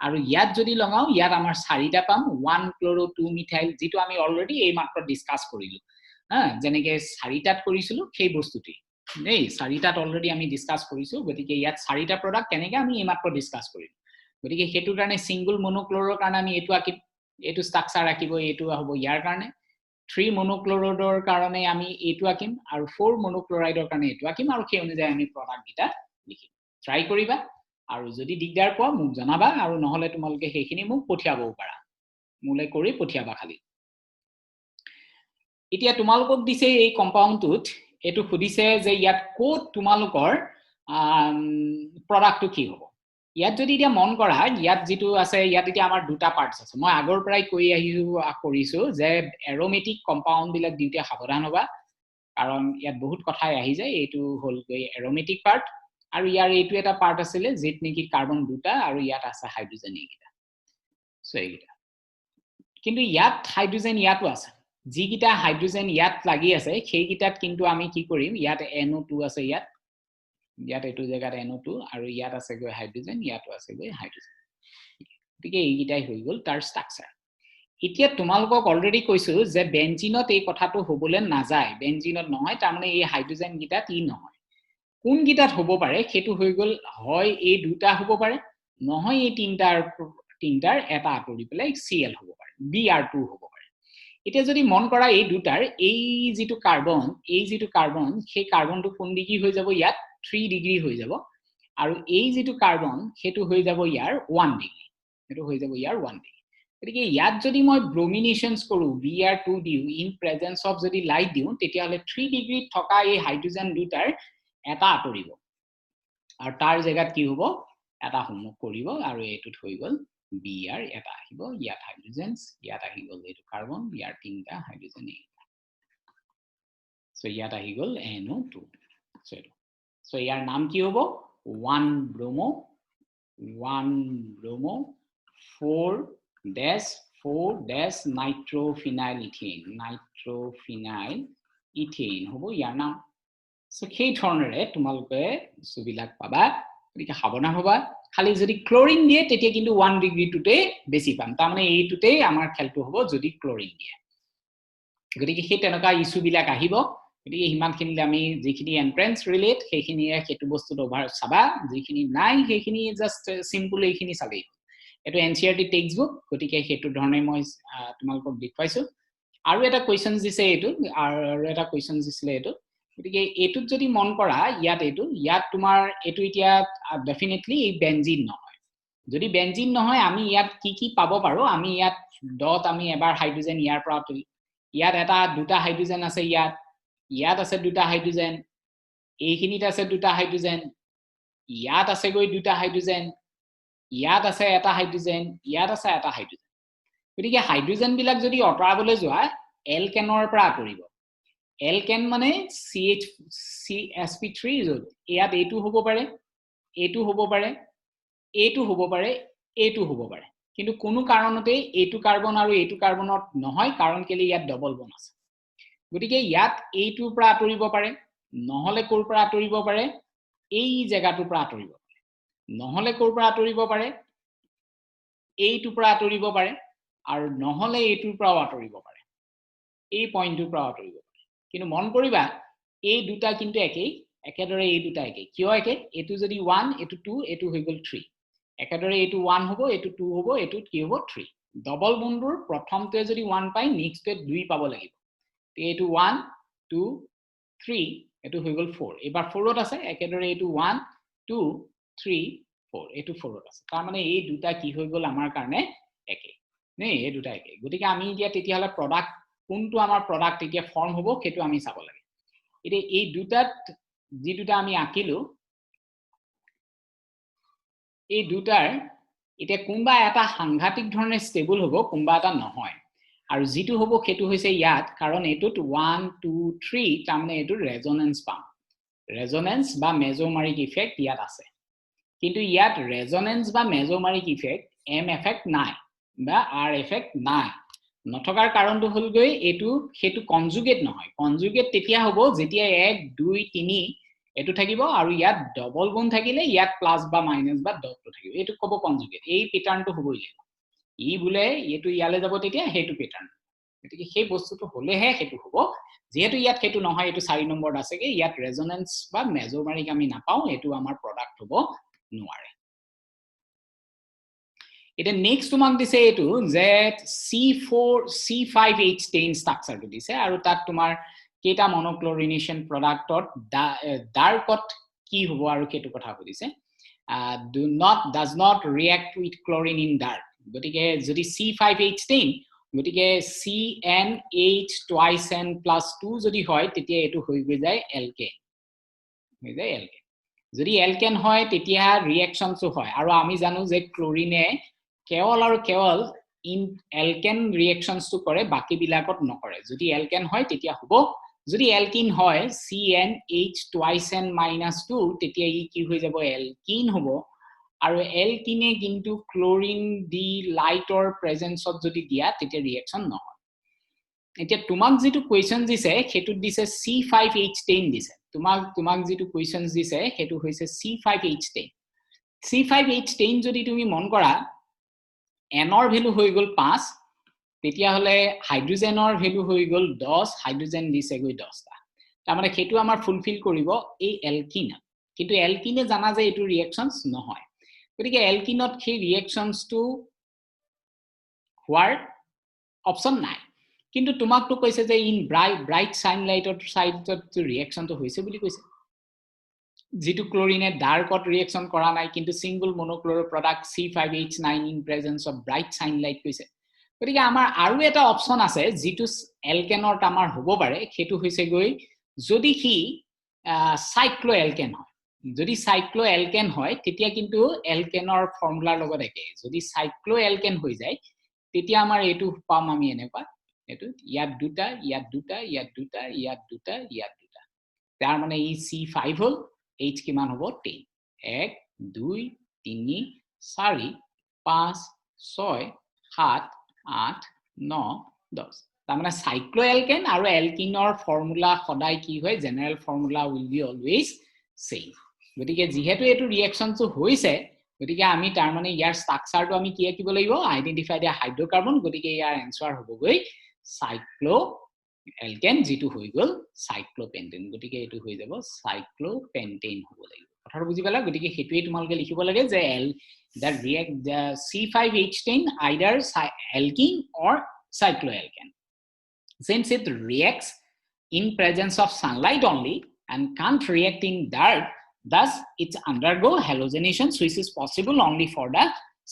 আৰু ইয়াত যদি লগাও ইয়াত আমাৰ চাৰিটা পাম 1 ক্লোৰো 2 মিথাইল যেটো আমি অলৰেডি এই মাত্ৰ ডিসকাস কৰিলো যেনেকে চাৰিটাত কৰিছিলো সেই বস্তুটি নেই চাৰিটাত অলৰেডি আমি ডিসকাস কৰিছো গতিকে ইয়াত চাৰিটা প্ৰডাক্ট কেনেকে আমি এই মাত্ৰ ডিসকাস কৰিলো গতিকে হেতু কাৰণে সিঙ্গল মনোক্লোৰৰ কাৰণে আমি এটো আকি এটো ষ্ট্ৰাকচাৰ আকিব এটো হ'ব ইয়াৰ কাৰণে 3 মনোক্লোৰাইডৰ কাৰণে আমি এটো আকিম আৰু 4 মনোক্লোৰাইডৰ কাৰণে এটো আকিম আৰু সেই অনুযায়ী আমি প্ৰডাক্ট গিটা লিখিম ট্ৰাই কৰিবা আৰু যদি দিগদাৰ পোৱা মোক জনাবা আৰু নহলে তোমালোকে সেইখিনি মোক পঠিয়াবও পাৰা মুলে কৰি পঠিয়াবা খালি এতিয়া তোমালোকক দিছে এই কম্পাউন্ডটোত এটো খুদিছে যে ইয়াত কোড তোমালোকৰ প্ৰডাক্টটো কি হ'ব ইয়াত যদি এতিয়া মন কৰা ইয়াত যেটো আছে ইয়াত এতিয়া আমাৰ দুটা পাৰ্টস আছে মই আগৰ পৰাই কৈ কৰিছো যে এৰোমেটিক কম্পাউন্ড বিলাক দিওতে সাৱধান হ'বা কাৰণ ইয়াত বহুত কথাই আহি যায় এটো হল গৈ এৰোমেটিক পাৰ্ট আৰু ইয়াৰ এটো এটা পাৰ্ট আছিল যেত নেকি কাৰ্বন দুটা আৰু ইয়াত আছে হাইড্ৰোজেন এইগিটা সো এইগিটা কিন্তু ইয়াত হাইড্ৰোজেন ইয়াতো আছে যিগিটা হাইড্ৰোজেন ইয়াত লাগি আছে সেইগিটাত কিন্তু আমি কি কৰিম ইয়াত NO2 আছে ইয়াত এটো জায়গাত NO2 আৰু ইয়াত আছে গৈ হাইড্ৰোজেন ইয়াতো আছে গৈ হাইড্ৰোজেন ঠিক এইগিটাই হৈ গল তাৰ ষ্ট্ৰাকচাৰ এতিয়া তোমালোকক অলৰেডি কৈছো যে বেনজিনত এই কথাটো হ'বলে না যায় বেনজিনত নহয় তাৰ মানে এই হাইড্ৰোজেন গিটাত ই নহয় কোন গিটাত হ'ব পাৰে হেতু হৈ গল হয় এই দুটা হ'ব পাৰে নহয় এই তিনটাৰ এটা আতৰি পেলাই Cl হ'ব পাৰে Br2 হ'ব পাৰে এতিয়া যদি মন কৰা এই দুটাৰ এই যেটো কাৰ্বন সেই কাৰ্বনটো কোন ডিগ্ৰী হৈ যাব ইয়াত 3 ডিগ্ৰী হৈ যাব আৰু এই যেটো কাৰ্বন হেতু হৈ যাব ইয়াৰ 1 ডিগ্ৰী হেতু হৈ যাব ইয়াৰ 1 ডিগ্ৰী গতিকে ইয়াত যদি মই ব্ৰোমিনেশনস কৰো Br2 Diu in presence of যদি লাইট দিউ তেতিয়া হলে 3 ডিগ্ৰী থকা এই হাইড্ৰোজেন দুটাৰ এটা আতৰিব আৰু তাৰ জায়গাত কি হ'ব এটা হোমক কৰিব আৰু এটোত হৈ গল Br এটা আহিব ইয়াত হাইড্ৰোজেনস ইয়াত আহি গল এটো কাৰ্বন ইয়াৰ তিনটা হাইড্ৰোজেন সো ইয়াত আহি গল NO2 সো ইয়াৰ নাম কি হ'ব 1 ব্ৰোমো 4 নাইট্ৰোফিনাইল ইথেন হ'ব ইয়াৰ নাম সো সেই ধৰণৰে তোমালোকে সুবিলাক পাবা গতিকে সাৱধান হ'বা খালি যদি ক্লোৰিন দিয়ে তেতিয়া কিন্তু 1 ডিগ্ৰীটোতে বেছি পাম তাৰ মানে এইটোতে আমাৰ খেলটো হ'ব যদি ক্লোৰিন দিয়ে গতিকে সেই তেনেকা ইস্যু বিলাক আহিব গতিকে হিমানখিনি আমি যিখিনি এন্ট্ৰেন্স ৰিলেট সেইখিনি হেতু বস্তুটো ওভাৰ চাবা যিখিনি নাই সেইখিনি জাস্ট সিম্পল এইখিনি চালেই এটো NCERT টেক্সট বুক গতিকে হেতু ধৰণে মই তোমালোকক দেখুৱাইছো আৰু এটা কোৱেশ্চন দিছে এটো আৰু এটা কোৱেশ্চন দিছিলে এটো গতিকে এটুত যদি মন কৰা ইয়াত তোমাৰ এটো এতিয়া ডেফিনেটলি এই বেনজিন নহয় যদি বেনজিন নহয় আমি ইয়াত কি পাব পাৰো আমি ইয়াত ডট আমি এবাৰ হাইড্ৰোজেন ইয়াৰ পৰা ইয়াত এটা দুটা হাইড্ৰোজেন আছে ইয়াত আছে দুটা হাইড্ৰোজেন এইখিনিত আছে দুটা হাইড্ৰোজেন ইয়াত আছে গৈ দুটা হাইড্ৰোজেন ইয়াত আছে এটা হাইড্ৰোজেন ইয়াত আছে এটা হাইড্ৰোজেন গতিকে হাইড্ৰোজেন বিলাক যদি অতৰাবলৈ যোৱা এলকেনৰ পৰা আতৰিব এলকেন মানে CH3 ইয়াত এইটো হ'ব পাৰে এইটো হ'ব পাৰে এইটো হ'ব পাৰে এইটো হ'ব পাৰে কিন্তু কোনো কাৰণতে এইটো কাৰ্বন আৰু এইটো কাৰ্বনত নহয় কাৰণ কেলে ইয়াত ডবল বন আছে গতিকে ইয়াত এইটোৰ পৰা আতৰিব পাৰে নহলে কোৰ পৰা আতৰিব পাৰে এই জায়গাটোৰ পৰা আতৰিব পাৰে নহলে কোৰ পৰা আতৰিব পাৰে এইটোৰ পৰা আতৰিব পাৰে আৰু নহলে এইটোৰ পৰা আতৰিব পাৰে এই পইণ্টটোৰ পৰা আতৰিব পাৰে কিন্তু মন কৰিবা এই দুটা কিন্তু একেদৰে এই দুটা একে কিয় একে এটো যদি 1 এটো 2 এটো হৈ গল 3 একেদৰে এটো 1 হ'ব এটো 2 হ'ব এটো কি হ'ব 3 ডবল বন্ডৰ প্ৰথমতে যদি 1 পাই নেক্সটে 2 পাব লাগিব এটো 1 2 3 এটো হৈ গল 4 এবাৰ 4ত আছে একেদৰে এটো 1 2 3 4 এটো 4ত আছে তাৰ মানে এই দুটা কি হৈ গল আমাৰ কাৰণে একে নে এই দুটা একে গতিকে আমি এতিয়া তেতিয়া হলে প্ৰডাক্ট কোনটো আমাৰ প্ৰডাক্ট এতিয়া ফৰ্ম হ'ব সেইটো আমি চাব লাগে এতিয়া এই দুটাত যি দুটা আমি আঁকিলো এই দুটাৰ এতিয়া কোনবা এটা সাংঘাতিক ধৰণে ষ্টেবল হ'ব কোনবা এটা নহয় আৰু যেটো হ'ব হেতু হৈছে ইয়াত কাৰণ এটোত 1 2 3 তাৰমানে এটো ৰেজোনেন্স পাম ৰেজোনেন্স বা মেজোমাৰিক ইফেক্ট ইয়াত আছে কিন্তু ইয়াত ৰেজোনেন্স বা মেজোমাৰিক ইফেক্ট M এফেক্ট নাই বা R এফেক্ট নাই নথকাৰ কাৰণটো হল গৈ এটো হেতু কনজুগেট নহয় কনজুগেট তেতিয়া হ'ব যেতিয়া 1 2 3 এটো থাকিব আৰু ইয়াত ডবল বন্ড থাকিলে ইয়াত প্লাস বা মাইনাস বা ডটটো থাকিব এটো কব কনজুগেট এই প্যাটাৰ্নটো হ'বই লাগিব ই বুলে এটো ইয়ালে যাব তেতিয়া হেতু প্যাটাৰ্ন গতিকে সেই বস্তুটো হলেহে হেতু হ'ব যেহেতু ইয়াত হেতু নহয় এটো 4 নম্বৰত আছে কি ইয়াত ৰেজোনেন্স বা মেজোমাৰিক আমি নাপাও এটো আমাৰ প্ৰডাক্ট হ'ব নোৱাৰে এটা নেক্সট তোমাক দিছে এটো যে C5H10 ষ্ট্ৰাকচাৰটো দিছে আৰু তাত তোমাৰ কেটা মনোক্লোৰিনেশন প্ৰডাক্টত ডাৰ্কত কি হ'ব আৰু কেটো কথা কৈছে does not react with chlorine in dark গতিকে যদি C5H10 গতিকে CnH twice n plus 2 যদি হয় তেতিয়া এটো হৈ গৈ যায় alkane হৈ যায় alkane যদি alkane হয় তেতিয়া ৰিঅ্যাকশনস হয় আৰু আমি জানো যে ক্লোৰিনে কেৱল আৰু কেৱল ইন alkane ৰিঅ্যাকশনস তো কৰে বাকি বিলাকত নকৰে যদি alkane হয় তেতিয়া হ'ব যদি alkene হয় CnH twice n minus 2 তেতিয়া ই কি হৈ যাব alkene হ'ব আৰু alkene কিন্তু ক্লোৰিন দি লাইটৰ প্ৰেজেন্সত যদি দিয়া তেতিয়া ৰিঅ্যাকশন নহয় এতিয়া তোমাক যেটো কোৱেশ্চন দিছে হেতু দিছে C5H10 দিছে তোমাক যেটো কোৱেশ্চন দিছে হেতু হৈছে C5H10 C5H10 যদি তুমি মন কৰা n ৰ ভ্যালু হৈ গল 5 তেতিয়া হলে হাইড্ৰোজেনৰ ভ্যালু হৈ গল 10 হাইড্ৰোজেন দিছে গৈ 10 টা তাৰ মানে হেতু আমাৰ ফুলফিল কৰিব এই এলকিন কিন্তু এলকিনে জানা যে এটো ৰিঅ্যাকশনস নহয় গতিকে এলকিনত সেই ৰিঅ্যাকশনস টু হোৱাৰ অপচন নাই কিন্তু তোমাক তো কৈছে যে ইন ব্ৰাইট সানলাইটৰ সাইডত ৰিঅ্যাকশন তো হৈছে বুলি কৈছে যেটো ক্লোৰিনে ডাৰ্কত ৰিঅ্যাকশন কৰা নাই কিন্তু single monochloro product C5H9 in presence of bright sunlight কৈছে গতিকে আমাৰ আৰু এটা অপচন আছে যেটো এলকেনত আমাৰ হ'ব পাৰে হেতু হৈছে গৈ যদি হি সাইক্লোএলকেন হয় যদি সাইক্লোএলকেন হয় তেতিয়া কিন্তু এলকেনৰ ফৰ্মুলাৰ লগত একে যদি সাইক্লোএলকেন হৈ যায় তেতিয়া আমাৰ এটো পাম আমি এনেকুৱা এটো ইয়াত দুটা ইয়াত দুটা ইয়াত দুটা ইয়াত দুটা ইয়াত দুটা তাৰ মানে ই C5 হল H কিমান হ'ব 10 1 2 3 4 5 6 7 8 9 10 তাৰ মানে সাইক্লোএলকেন আৰু এলকিনৰ ফৰ্মুলা সদায় কি হয় general formula will be always same গতিকে যেহেতু এটো ৰিঅ্যাকশনটো হৈছে গতিকে আমি তাৰ মানে ইয়াৰ ষ্ট্ৰাকচাৰটো আমি কি আকিব লাগিব আইডেন্টিফাই দা হাইড্ৰোকাৰ্বন গতিকে ইয়াৰ আনসাৰ হ'ব গৈ সাইক্লোএলকেন যেটো হৈ গল সাইক্লোপেন্টেন গতিকে এটো হৈ যাব সাইক্লোপেন্টেন হ'ব লাগিব কথাটো বুজি পালা গতিকে হেতুৱে তোমালকে লিখিব লাগে যে that react the C5H10 either alkene or cycloalkane since it reacts in presence of sunlight only and can't react in dark thus it undergo halogenation which is possible only for the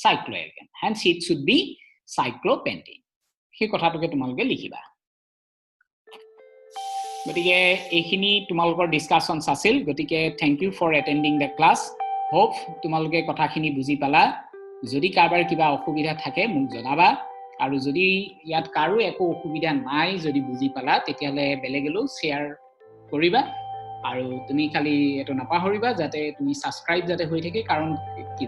cycloalkane hence it should be cyclopentane সেই কথাটোকে তোমালকে লিখিবা গতিকে এইখিনি তোমালকৰ discussions আছিল গতিকে thank you for attending the class hope তোমালকে কথাখিনি বুজি পালা যদি কাৰবাৰ কিবা অসুবিধা থাকে মোক জনাবা আৰু যদি ইয়াত কাৰো একো অসুবিধা নাই যদি বুজি পালা তেতিয়ালে বেলেগেলো শেয়াৰ কৰিবা আৰু তুমি খালি এটো নাপাহৰিবা যাতে তুমি সাবস্ক্ৰাইব যাতে হৈ থাকে কাৰণ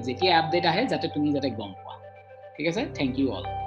যেতিয়া আপডেট আহে যাতে তুমি যাতে গম পোৱা ঠিক আছে থ্যাংক ইউ অল